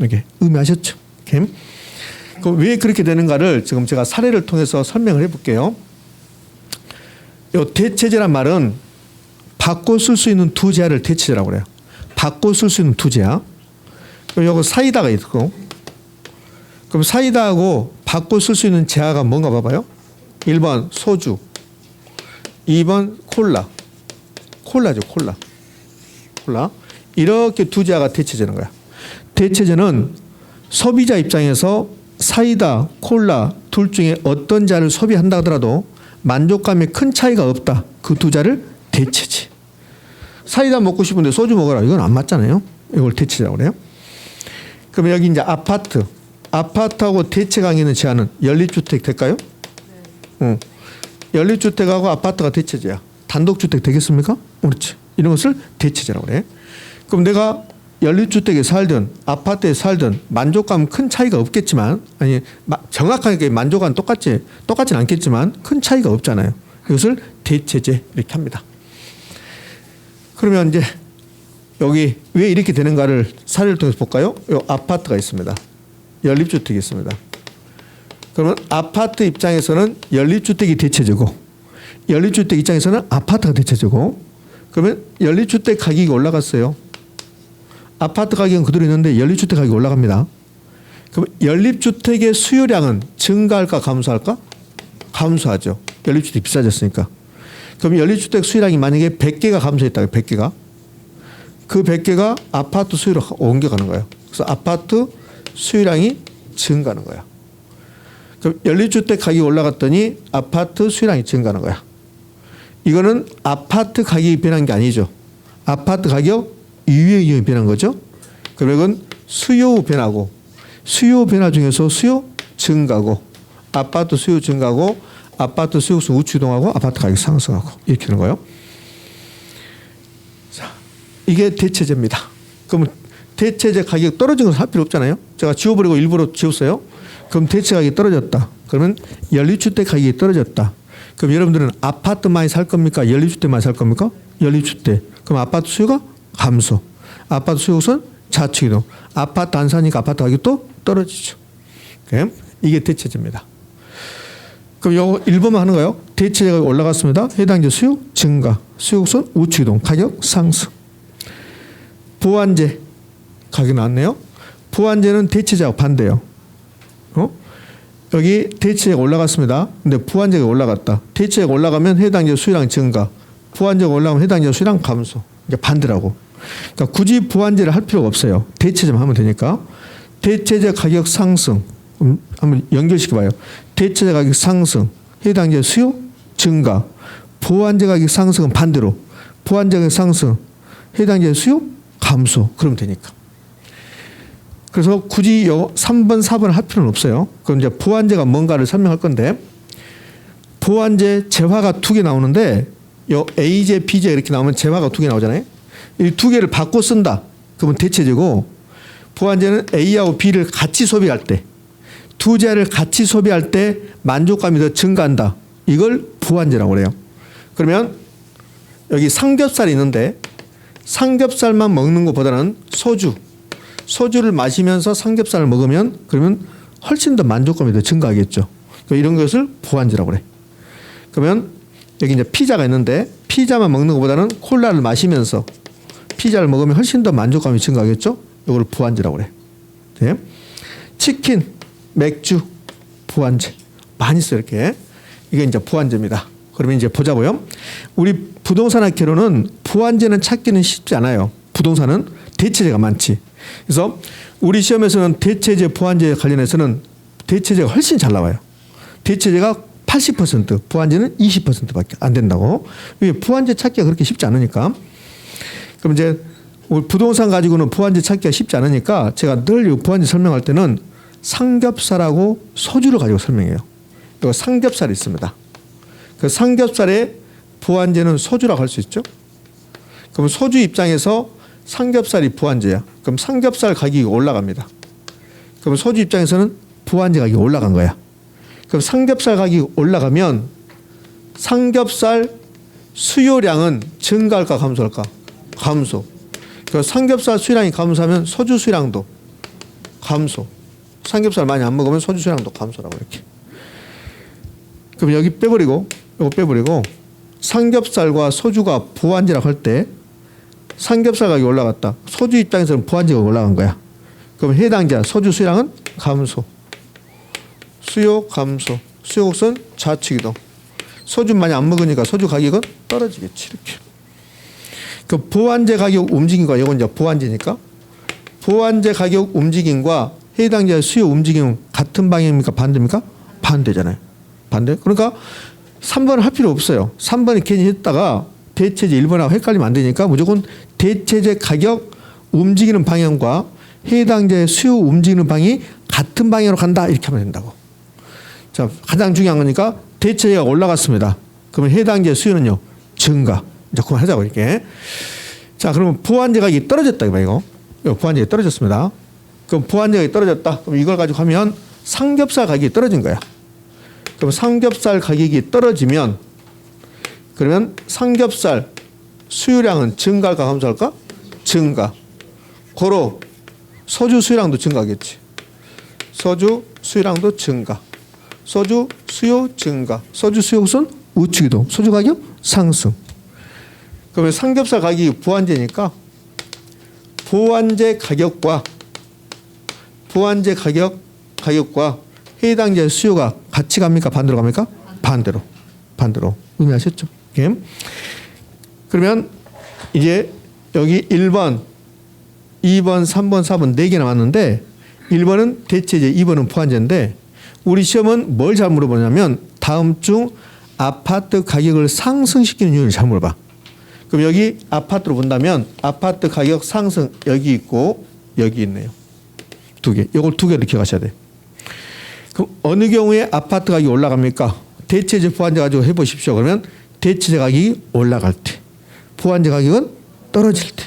이렇게 의미하셨죠? 이렇게. 그럼 왜 그렇게 되는가를 지금 제가 사례를 통해서 설명을 해볼게요. 이 대체제란 말은 바꿔 쓸 수 있는 두 제야를 대체제라고 그래요. 바꿔 쓸 수 있는 두 제야. 그럼 여기 사이다가 있고, 그럼 사이다하고 바꿔 쓸 수 있는 제야가 뭔가 봐봐요. 1번 소주, 2번 콜라. 콜라죠, 콜라. 콜라. 이렇게 두 제야가 대체제는 거야. 대체제는 소비자 입장에서 사이다, 콜라 둘 중에 어떤 자를 소비한다 하더라도 만족감에 큰 차이가 없다. 그 두 자를 대체제. 사이다 먹고 싶은데 소주 먹어라. 이건 안 맞잖아요. 이걸 대체제라고 그래요. 그럼 여기 이제 아파트. 아파트하고 대체 관계는 제한은 연립주택 될까요? 네. 연립주택하고 아파트가 대체제야. 단독주택 되겠습니까? 그렇지. 이런 것을 대체제라고 그래. 그럼 내가 연립주택에 살든 아파트에 살든 만족감은 큰 차이가 없겠지만, 아니 정확하게 만족감은 똑같지는 않겠지만 큰 차이가 없잖아요. 이것을 대체제 이렇게 합니다. 그러면 이제 여기 왜 이렇게 되는가를 사례를 통해서 볼까요? 요 아파트가 있습니다. 연립주택이 있습니다. 그러면 아파트 입장에서는 연립주택이 대체제고, 연립주택 입장에서는 아파트가 대체제고, 그러면 연립주택 가격이 올라갔어요. 아파트 가격은 그대로 있는데 연립주택 가격이 올라갑니다. 그럼 연립주택의 수요량은 증가할까 감소할까? 감소하죠. 연립주택이 비싸졌으니까. 그럼 연립주택 수요량이 만약에 100개가 감소했다. 100개가. 그 100개가 아파트 수요로 옮겨가는 거예요. 그래서 아파트 수요량이 증가하는 거야. 그럼 연립주택 가격이 올라갔더니 아파트 수요량이 증가하는 거야. 이거는 아파트 가격이 변한 게 아니죠. 아파트 가격 이외의 변한 거죠. 그럼 이건 수요 변화고, 수요 변화 중에서 수요 증가고, 아파트 수요 증가고, 아파트 수요수 우측 이동하고, 아파트 가격 상승하고 이렇게 되는 거예요. 자, 이게 대체제입니다. 그럼 대체제 가격 떨어진 건 할 필요 없잖아요. 제가 지워버리고 일부러 지웠어요. 그럼 대체 가격이 떨어졌다. 그러면 연립주택 가격이 떨어졌다. 그럼 여러분들은 아파트 많이 살 겁니까? 연립주택 많이 살 겁니까? 연립주택. 그럼 아파트 수요가 감소. 아파트 수요 우선 좌측 이동. 아파트 안 사니까 아파트 가격이 또 떨어지죠. 이게 대체제입니다. 그럼 요거 1번만 하는 거예요. 대체제가 올라갔습니다. 해당지 수요 증가. 수요 우선 우측 이동. 가격 상승. 보완제 가격 나왔네요. 보완제는 대체제하고 반대예요. 여기 대체제가 올라갔습니다. 근데 보완제가 올라갔다. 대체제가 올라가면 해당지 수요량 증가. 보완제가 올라가면 해당지 수요량 감소. 이게 반대라고. 그러니까 굳이 보완제를 할 필요가 없어요. 대체제만 하면 되니까. 대체제 가격 상승. 한번 연결시켜봐요. 대체제 가격 상승. 해당지 수요 증가. 보완제 가격 상승은 반대로. 보완제 가격 상승. 해당지 수요 감소. 그러면 되니까. 그래서 굳이 3번, 4번을 할 필요는 없어요. 그럼 이제 보완제가 뭔가를 설명할 건데, 보완제 재화가 2개 나오는데, 요 A제, B제 이렇게 나오면 재화가 2개 나오잖아요. 이 2개를 바꿔 쓴다. 그러면 대체제고, 보완제는 A하고 B를 같이 소비할 때, 두 제를 같이 소비할 때 만족감이 더 증가한다. 이걸 보완제라고 그래요. 그러면 여기 삼겹살이 있는데, 삼겹살만 먹는 것보다는 소주를 마시면서 삼겹살을 먹으면 그러면 훨씬 더 만족감이 더 증가하겠죠. 이런 것을 보완제라고 그래. 그러면 여기 이제 피자가 있는데 피자만 먹는 것보다는 콜라를 마시면서 피자를 먹으면 훨씬 더 만족감이 증가하겠죠. 이걸 보완제라고 그래. 네. 치킨, 맥주, 보완제 많이 써 이렇게. 이게 이제 보완제입니다. 그러면 이제 보자고요. 우리 부동산 학회로는 보완제는 찾기는 쉽지 않아요. 부동산은 대체제가 많지. 그래서 우리 시험에서는 대체제, 보완제 관련해서는 대체제가 훨씬 잘 나와요. 대체제가 80%, 보완제는 20%밖에 안 된다고. 이게 보완제 찾기가 그렇게 쉽지 않으니까. 그럼 이제 우리 부동산 가지고는 보완제 찾기가 쉽지 않으니까 제가 늘 보완제 설명할 때는 삼겹살하고 소주를 가지고 설명해요. 이거 삼겹살이 있습니다. 그 삼겹살의 보완제는 소주라고 할 수 있죠. 그럼 소주 입장에서 삼겹살이 보완제야. 그럼 삼겹살 가격이 올라갑니다. 그럼 소주 입장에서는 보완제 가격이 올라간 거야. 그럼 삼겹살 가격이 올라가면 삼겹살 수요량은 증가할까 감소할까? 감소. 그 삼겹살 수요량이 감소하면 소주 수요량도 감소. 삼겹살 많이 안 먹으면 소주 수량도 감소라고 이렇게. 그럼 여기 빼버리고 이거 빼버리고 삼겹살과 소주가 부환제라고 할 때 삼겹살 가격이 올라갔다. 소주 입장에서는 부환제가 올라간 거야. 그럼 해당자 소주 수량은 감소. 수요 감소. 수요 곡선 좌측 이동. 소주 많이 안 먹으니까 소주 가격은 떨어지겠지 이렇게. 그 부환제 가격 움직임과 이건 이제 부환제니까 부환제 가격 움직임과 해당자 수요 움직임은 같은 방향입니까 반대입니까? 반대잖아요. 반대. 그러니까 3번을 할 필요 없어요. 3번을 괜히 했다가 대체제 1번하고 헷갈리면 안 되니까 무조건 대체제 가격 움직이는 방향과 해당자의 수요 움직이는 방향이 같은 방향으로 간다 이렇게 하면 된다고. 자, 가장 중요한 거니까 대체제가 올라갔습니다. 그러면 해당자의 수요는요 증가. 이제 그만하자고 이렇게. 자, 그러면 부환제 가격이 떨어졌다 이거. 부환제가 떨어졌습니다. 그럼 부환제 가격이 떨어졌다. 그럼 이걸 가지고 하면 삼겹살 가격이 떨어진 거야. 그럼 삼겹살 가격이 떨어지면 그러면 삼겹살 수요량은 증가할까 감소할까? 증가. 고로 소주 수요량도 증가하겠지. 소주 수요량도 증가. 소주 수요 증가. 소주 수요 우선 우측 이동. 소주 가격 상승. 그러면 삼겹살 가격이 부환제니까 부환제 가격과 해당자 수요가 같이 갑니까? 반대로 갑니까? 반대로. 의미하셨죠? 예? 그러면 이제 여기 1번, 2번, 3번, 4번 4개 남았는데 1번은 대체제, 2번은 부환제인데 우리 시험은 뭘 잘 물어보냐면 다음 중 아파트 가격을 상승시키는 요인을 잘 물어봐. 그럼 여기 아파트로 본다면 아파트 가격 상승 여기 있고 여기 있네요. 두 개. 이걸 두 개를 기억하셔야 돼. 그럼 어느 경우에 아파트 가격이 올라갑니까? 대체제 부환제 가지고 해보십시오. 그러면 대체제 가격이 올라갈 때, 부환제 가격은 떨어질 때.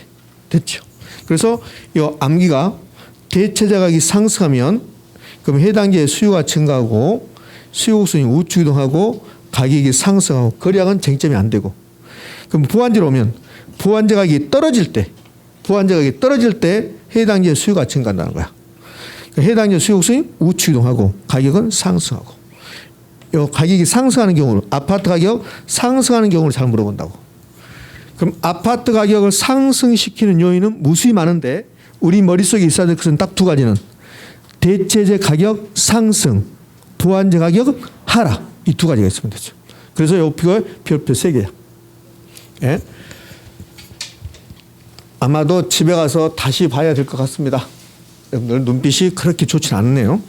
됐죠? 그래서 이 암기가 대체제 가격이 상승하면 그럼 해당지의 수요가 증가하고 수요 곡선이 우측 이동하고 가격이 상승하고 거래량은 쟁점이 안 되고 그럼 부환제로 오면 부환제 가격이 떨어질 때 해당지의 수요가 증가한다는 거야. 해당지의 수요 곡선이 우측 이동하고 가격은 상승하고 이 가격이 상승하는 경우는 아파트 가격 상승하는 경우를 잘 물어본다고. 그럼 아파트 가격을 상승시키는 요인은 무수히 많은데 우리 머릿속에 있어야 될 것은 딱 두 가지는 대체제 가격 상승, 부환제 가격 하락 이 두 가지가 있으면 되죠. 그래서 이 표가 별표 3개야. 예? 아마도 집에 가서 다시 봐야 될 것 같습니다. 여러분들 눈빛이 그렇게 좋지 않네요.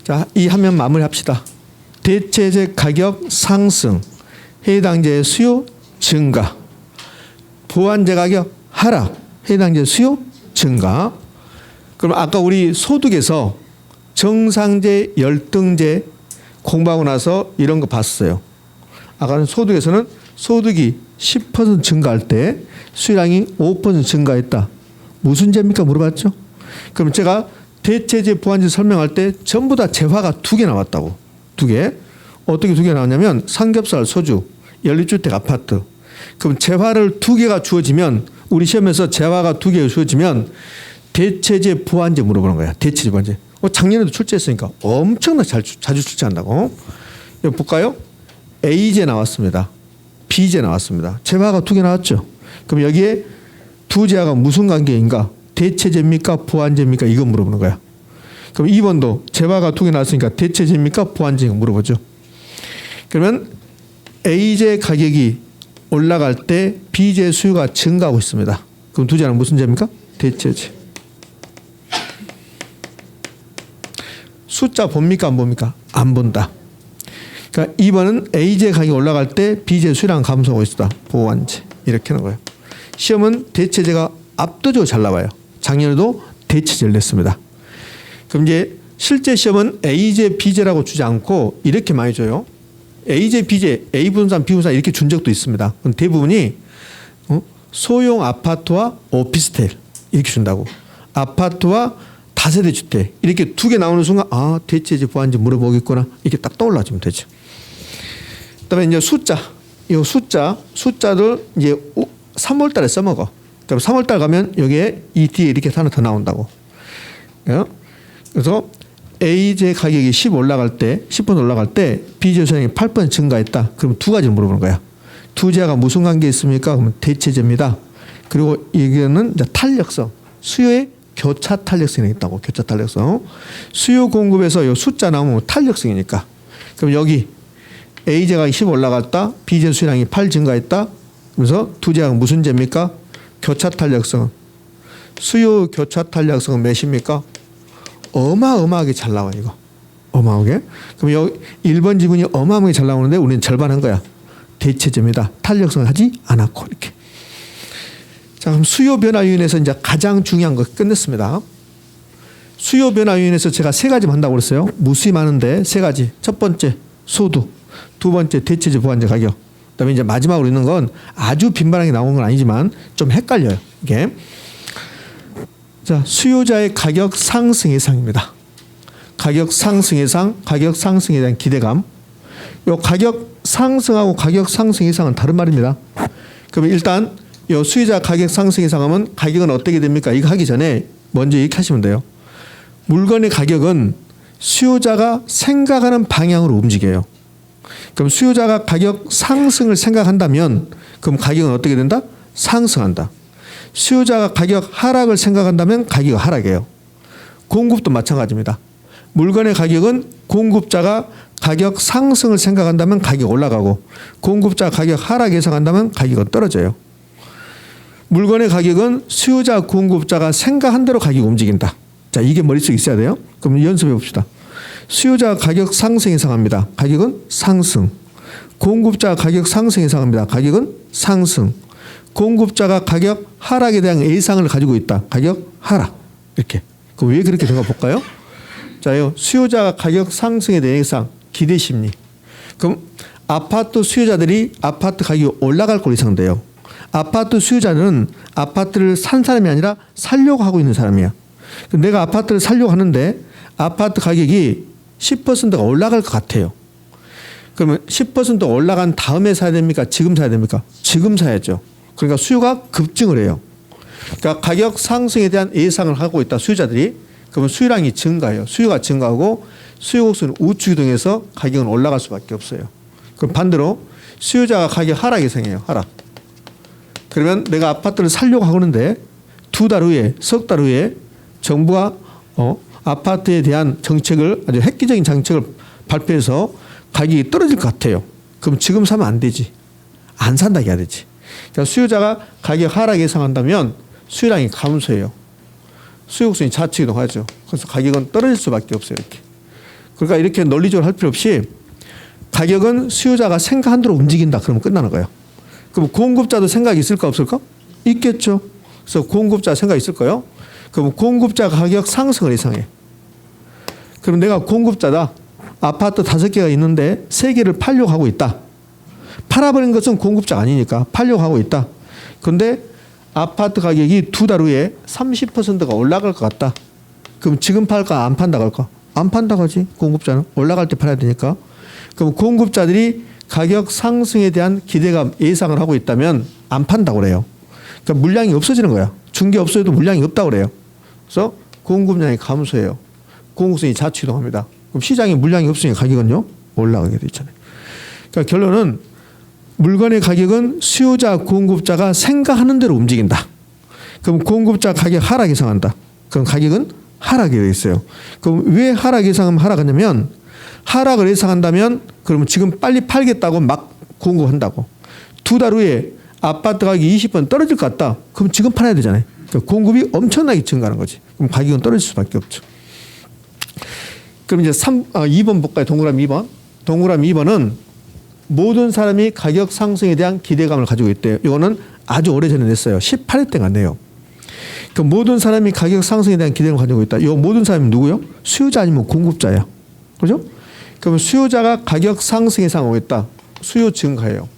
자, 이 화면 마무리합시다. 대체제 가격 상승, 해당제 수요 증가, 부환제 가격 하락, 해당제 수요 증가. 그럼 아까 우리 소득에서 정상제, 열등제 공부하고 나서 이런 거 봤어요. 아까는 소득에서는 소득이 10% 증가할 때 수량이 5% 증가했다. 무슨 제입니까? 물어봤죠. 그럼 제가 대체제 부환제 설명할 때 전부 다 재화가 2개 나왔다고. 2개. 어떻게 2개 나왔냐면 삼겹살, 소주, 연립주택, 아파트. 그럼 재화를 2개가 주어지면 우리 시험에서 재화가 2개가 주어지면 대체제 부환제 물어보는 거야. 대체제 부환제. 작년에도 출제했으니까 엄청나게 자주 출제한다고. 여기 볼까요? A제 나왔습니다. B제 나왔습니다. 재화가 2개 나왔죠. 그럼 여기에 두 재화가 무슨 관계인가? 대체제입니까? 부환제입니까? 이거 물어보는 거야. 그럼 2번도 재화가 2개 나왔으니까 대체제입니까? 부환제입니까? 물어보죠. 그러면 A제 가격이 올라갈 때 B제 수요가 증가하고 있습니다. 그럼 두 재화는 무슨 제입니까? 대체제. 숫자 봅니까? 안 봅니까? 안 본다. 그러니까 2번은 A제 가격이 올라갈 때 B제 수량 감소하고 있다. 보완제. 이렇게 하는 거예요. 시험은 대체제가 압도적으로 잘 나와요. 작년에도 대체제를 냈습니다. 그럼 이제 실제 시험은 A제, B제라고 주지 않고 이렇게 많이 줘요. A제, B제, A 분산, B 분산 이렇게 준 적도 있습니다. 그럼 대부분이 소형 아파트와 오피스텔 이렇게 준다고. 아파트와 다세대 주택 이렇게 2개 나오는 순간 아 대체제 부환제 물어보겠구나 이렇게 딱 떠올라주면 되죠. 그다음에 이제 숫자 이 숫자들 이제 3월달에 써먹어. 그럼 3월달 가면 여기에 이 뒤에 이렇게 하나 더 나온다고. 그래서 A제 가격이 10 올라갈 때, 10% 올라갈 때 B제 수량이 8% 증가했다. 그럼 두 가지를 물어보는 거야. 두 제가 무슨 관계에 있습니까? 그러면 대체제입니다. 그리고 이거는 이제 탄력성, 수요의 교차 탄력성이 있다고. 교차 탄력성. 수요 공급에서 요 숫자 나오면 탄력성이니까. 그럼 여기 A제가 10 올라갔다. B제 수량이 8 증가했다. 그래서 두 제가 무슨 제입니까? 교차 탄력성. 수요 교차 탄력성은 몇입니까? 어마어마하게 잘 나와 이거. 어마어마하게. 그럼 여기 1번 지분이 어마어마하게 잘 나오는데 우리는 절반 한 거야. 대체제입니다. 탄력성을 하지 않았고 이렇게. 자, 그럼 수요 변화 요인에서 이제 가장 중요한 거 끝냈습니다. 수요 변화 요인에서 제가 세 가지 한다고 그랬어요. 무수히 많은데 세 가지. 첫 번째 소득, 두 번째 대체제 보완제 가격. 그다음에 이제 마지막으로 있는 건 아주 빈번하게 나오는 건 아니지만 좀 헷갈려요. 이게. 자, 수요자의 가격 상승 예상입니다. 가격 상승 예상, 가격 상승에 대한 기대감. 요 가격 상승하고 가격 상승 예상은 다른 말입니다. 그러면 일단 요 수요자 가격 상승 예상하면 가격은 어떻게 됩니까? 이거 하기 전에 먼저 이렇게 하시면 돼요. 물건의 가격은 수요자가 생각하는 방향으로 움직여요. 그럼 수요자가 가격 상승을 생각한다면 그럼 가격은 어떻게 된다? 상승한다. 수요자가 가격 하락을 생각한다면 가격이 하락해요. 공급도 마찬가지입니다. 물건의 가격은 공급자가 가격 상승을 생각한다면 가격이 올라가고 공급자가 가격 하락 예상한다면 가격은 떨어져요. 물건의 가격은 수요자 공급자가 생각한 대로 가격이 움직인다. 자, 이게 머릿속에 있어야 돼요. 그럼 연습해 봅시다. 수요자 가격 상승 예상합니다. 가격은 상승. 공급자 가격 상승 예상합니다. 가격은 상승. 공급자가 가격 하락에 대한 예상을 가지고 있다. 가격 하락. 이렇게. 그럼 왜 그렇게 된가 볼까요? 자요. 수요자가 가격 상승에 대한 예상, 기대 심리. 그럼 아파트 수요자들이 아파트 가격이 올라갈 걸로 예상돼요. 아파트 수요자는 아파트를 산 사람이 아니라 살려고 하고 있는 사람이야. 내가 아파트를 살려고 하는데 아파트 가격이 10%가 올라갈 것 같아요. 그러면 10% 올라간 다음에 사야 됩니까? 지금 사야 됩니까? 지금 사야죠. 그러니까 수요가 급증을 해요. 그러니까 가격 상승에 대한 예상을 하고 있다. 수요자들이. 그러면 수요량이 증가해요. 수요가 증가하고 수요 곡선은 우측 이동해서 가격은 올라갈 수밖에 없어요. 그럼 반대로 수요자가 가격 하락 예상해요. 하락. 그러면 내가 아파트를 살려고 하는데 두 달 후에, 석 달 후에 정부가 아파트에 대한 정책을 아주 획기적인 정책을 발표해서 가격이 떨어질 것 같아요. 그럼 지금 사면 안 되지. 안 산다 해야 되지. 그러니까 수요자가 가격 하락 예상한다면 수요량이 감소해요. 수요곡선이 좌측 이동하죠. 그래서 가격은 떨어질 수밖에 없어요. 이렇게. 그러니까 이렇게 논리적으로 할 필요 없이 가격은 수요자가 생각한 대로 움직인다. 그러면 끝나는 거예요. 그럼 공급자도 생각이 있을까 없을까? 있겠죠. 그래서 공급자 생각이 있을 거예요. 그럼 공급자 가격 상승을 예상해. 그럼 내가 공급자다. 아파트 5개가 있는데 3개를 팔려고 하고 있다. 팔아버린 것은 공급자가 아니니까 팔려고 하고 있다. 그런데 아파트 가격이 두 달 후에 30%가 올라갈 것 같다. 그럼 지금 팔까 안 판다고 할까? 안 판다고 하지. 공급자는 올라갈 때 팔아야 되니까. 그럼 공급자들이 가격 상승에 대한 기대감 예상을 하고 있다면 안 판다고 그래요. 그러니까 물량이 없어지는 거야. 중개 업소에도 물량이 없다고 그래요. 그래서 공급량이 감소해요. 공급성이 좌측 이동합니다. 그럼 시장에 물량이 없으니 가격은요 올라가게 돼 있잖아요. 그러니까 결론은 물건의 가격은 수요자 공급자가 생각하는 대로 움직인다. 그럼 공급자 가격 하락 예상한다. 그럼 가격은 하락이 되어 있어요. 그럼 왜 하락 예상하면 하락하냐면 하락을 예상한다면 그러면 지금 빨리 팔겠다고 막 공급한다고. 두 달 후에 아파트 가격이 20% 떨어질 것 같다. 그럼 지금 팔아야 되잖아요. 그러니까 공급이 엄청나게 증가하는 거지. 그럼 가격은 떨어질 수밖에 없죠. 그럼 이제 2번 볼까요? 동그라미 2번. 동그라미 2번은 모든 사람이 가격 상승에 대한 기대감을 가지고 있대요. 이거는 아주 오래전에 냈어요. 18회 때가 냈네요. 그 모든 사람이 가격 상승에 대한 기대감을 가지고 있다. 이 모든 사람이 누구요? 수요자 아니면 공급자야. 그죠? 그러면 수요자가 가격 상승 예상하고 있다. 수요 증가해요.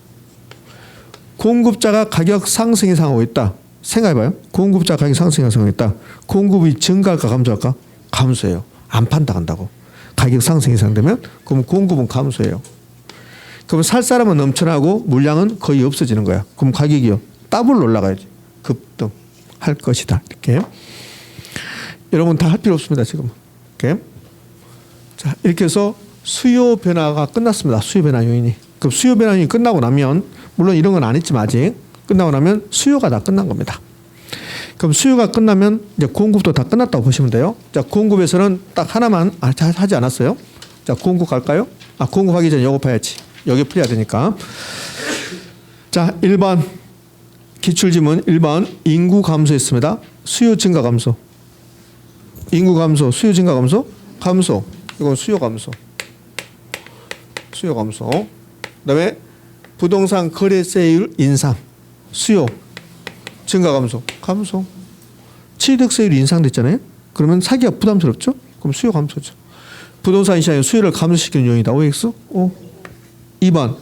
공급자가 가격 상승 예상하고 있다. 생각해봐요. 공급자 가격 상승 예상하고 있다. 공급이 증가할까 감소할까? 감소해요. 안 판다 한다고. 가격 상승 예상되면 그럼 공급은 감소해요. 그럼 살 사람은 넘쳐나고 물량은 거의 없어지는 거야. 그럼 가격이요. 더블로 올라가야지. 급등할 것이다. 이렇게. 여러분 다 할 필요 없습니다. 지금. 이렇게. 자, 이렇게 해서 수요 변화가 끝났습니다. 수요 변화 요인이. 그럼 수요 변화 요인이 끝나고 나면 물론 이런 건 안 했지만 아직 끝나고 나면 수요가 다 끝난 겁니다. 그럼 수요가 끝나면 이제 공급도 다 끝났다고 보시면 돼요. 자, 공급에서는 딱 하나만 하지 않았어요. 자, 공급 갈까요? 공급하기 전에 요거 봐야지. 여기 풀어야 되니까. 자, 1번 기출지문 1번 인구 감소했습니다. 수요 증가 감소. 인구 감소, 수요 증가 감소? 감소. 이건 수요 감소. 수요 감소. 그다음에 부동산 거래세율 인상. 수요 증가 감소. 감소. 취득세율이 인상됐잖아요. 그러면 사기가 부담스럽죠? 그럼 수요 감소죠. 부동산 시장의 수요를 감소시키는 요인이다. OX? O. 2번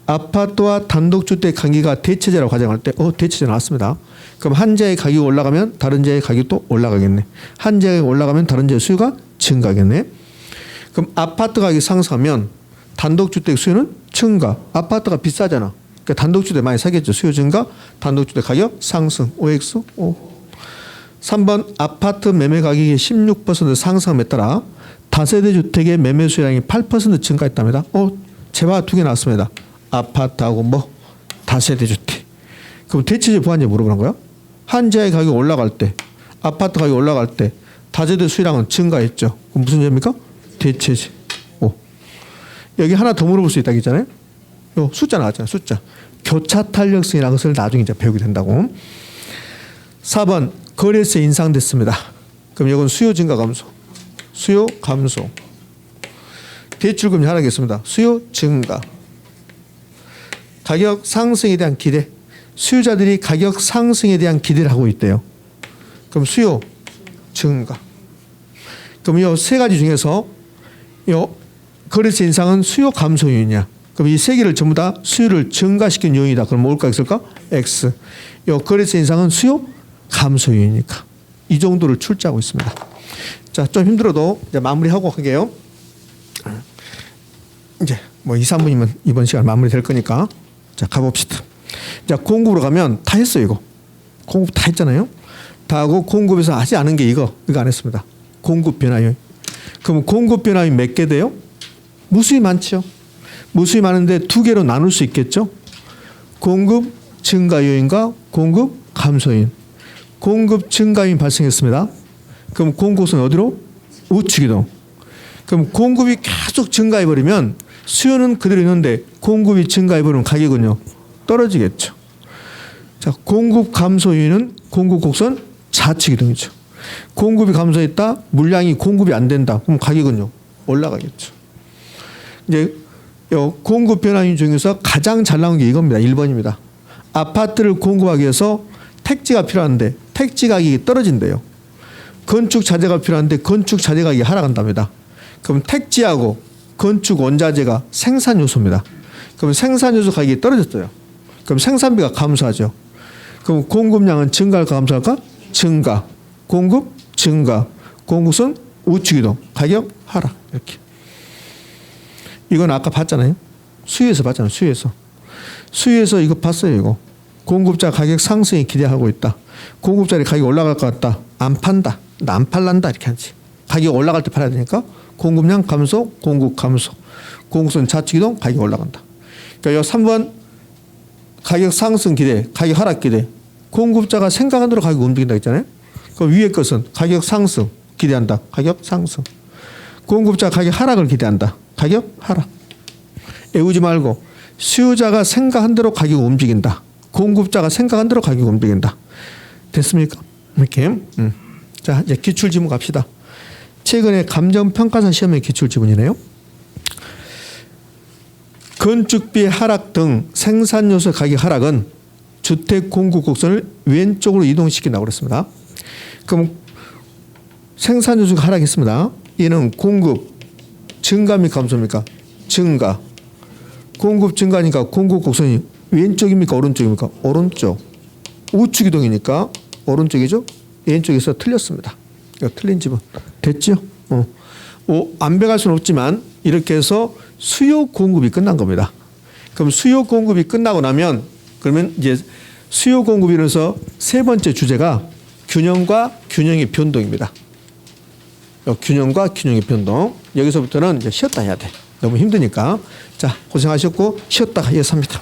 아파트와 단독주택 관계가 대체제라고 가정할 때 대체제 나왔습니다. 그럼 한 지역의 가격이 올라가면 다른 지역의 가격이 또 올라가겠네. 한 지역이 올라가면 다른 지역의 수요가 증가하겠네. 그럼 아파트 가격이 상승하면 단독주택 수요는 증가. 아파트가 비싸잖아. 그러니까 단독주택 많이 사겠죠. 수요 증가, 단독주택 가격 상승. OX? O. 3번 아파트 매매 가격이 16% 상승함에 따라 다세대 주택의 매매 수요량이 8% 증가했답니다. 제발 두 개 나왔습니다. 아파트하고 뭐 다세대 주택. 그럼 대체제 보완제 물어보는 거야? 한 지역의 가격이 올라갈 때, 아파트 가격이 올라갈 때 다세대 수요량은 증가했죠. 그럼 무슨 제입니까? 대체제. 오. 여기 하나 더 물어볼 수 있다고 했잖아요. 요 숫자 나왔잖아요. 숫자. 교차 탄력성이라는 것을 나중에 이제 배우게 된다고. 4번 거래세 인상됐습니다. 그럼 이건 수요 증가 감소. 수요 감소. 대출금리 하락했습니다. 수요 증가. 가격 상승에 대한 기대. 수요자들이 가격 상승에 대한 기대를 하고 있대요. 그럼 수요 증가. 그럼 이 세 가지 중에서 이 거래세 인상은 수요 감소 요인이야. 그럼 이 세 개를 전부 다 수요를 증가시킨 요인이다. 그럼 뭘까 있을까? X. 이 거래세 인상은 수요 감소 요인이니까. 이 정도를 출제하고 있습니다. 자, 좀 힘들어도 이제 마무리하고 할게요. 이제 뭐 2, 3분이면 이번 시간 마무리 될 거니까. 자, 가봅시다. 자, 공급으로 가면 다 했어요, 이거. 공급 다 했잖아요. 다 하고 공급에서 하지 않은 게 이거 안 했습니다. 공급 변화 요인. 그럼 공급 변화 요인 몇 개 돼요? 무수히 많죠. 무수히 많은데 두 개로 나눌 수 있겠죠. 공급 증가 요인과 공급 감소 요인. 공급 증가 요인 발생했습니다. 그럼 공급은 어디로? 우측 이동. 그럼 공급이 계속 증가해버리면 수요는 그대로 있는데 공급이 증가해버리면 가격은요 떨어지겠죠. 자, 공급 감소 요인은 공급 곡선 좌측 이동이죠. 공급이 감소했다, 물량이 공급이 안 된다, 그럼 가격은요 올라가겠죠. 이제 공급 변화 요인 중에서 가장 잘 나온 게 이겁니다. 1번입니다. 아파트를 공급하기 위해서 택지가 필요한데 택지 가격이 떨어진대요. 건축 자재가 필요한데 건축 자재 가격이 하락한답니다. 그럼 택지하고 건축 원자재가 생산 요소입니다. 그럼 생산 요소 가격이 떨어졌어요. 그럼 생산비가 감소하죠. 그럼 공급량은 증가할까 감소할까? 증가. 공급 증가. 공급은 우측 이동. 가격 하락. 이렇게. 이건 아까 봤잖아요. 수요에서 봤잖아요. 수요에서 이거 봤어요. 이거. 공급자 가격 상승에 기대하고 있다. 공급자리 가격이 올라갈 것 같다. 안 판다. 나 안 팔란다. 이렇게 하지. 가격 올라갈 때 팔아야 되니까 공급량 감소, 공급 감소. 공급선 좌측 이동, 가격이 올라간다. 그러니까 이 3번 가격 상승 기대, 가격 하락 기대. 공급자가 생각한 대로 가격 움직인다 했잖아요. 그럼 위에 것은 가격 상승 기대한다. 가격 상승. 공급자 가격 하락을 기대한다. 가격 하락. 애우지 말고 수요자가 생각한 대로 가격 움직인다. 공급자가 생각한 대로 가격 움직인다. 됐습니까? 이렇게. 자, 이제 기출 지문 갑시다. 최근에 감정평가사 시험의 기출 지문이네요. 건축비 하락 등 생산 요소 가격 하락은 주택 공급 곡선을 왼쪽으로 이동시킨다고 그랬습니다. 그럼 생산 요소가 하락했습니다. 얘는 공급 증가입니까 감소입니까? 증가. 공급 증가니까 공급 곡선이 왼쪽입니까 오른쪽입니까? 오른쪽. 우측 이동이니까 오른쪽이죠. 왼쪽에서 틀렸습니다. 이거 틀린 지문 됐죠? 완벽할 수는 없지만 이렇게 해서 수요 공급이 끝난 겁니다. 그럼 수요 공급이 끝나고 나면 그러면 이제 수요 공급이로서 세 번째 주제가 균형과 균형의 변동입니다. 균형과 균형의 변동. 여기서부터는 이제 쉬었다 해야 돼. 너무 힘드니까. 자, 고생하셨고 쉬었다가 이어서 합니다.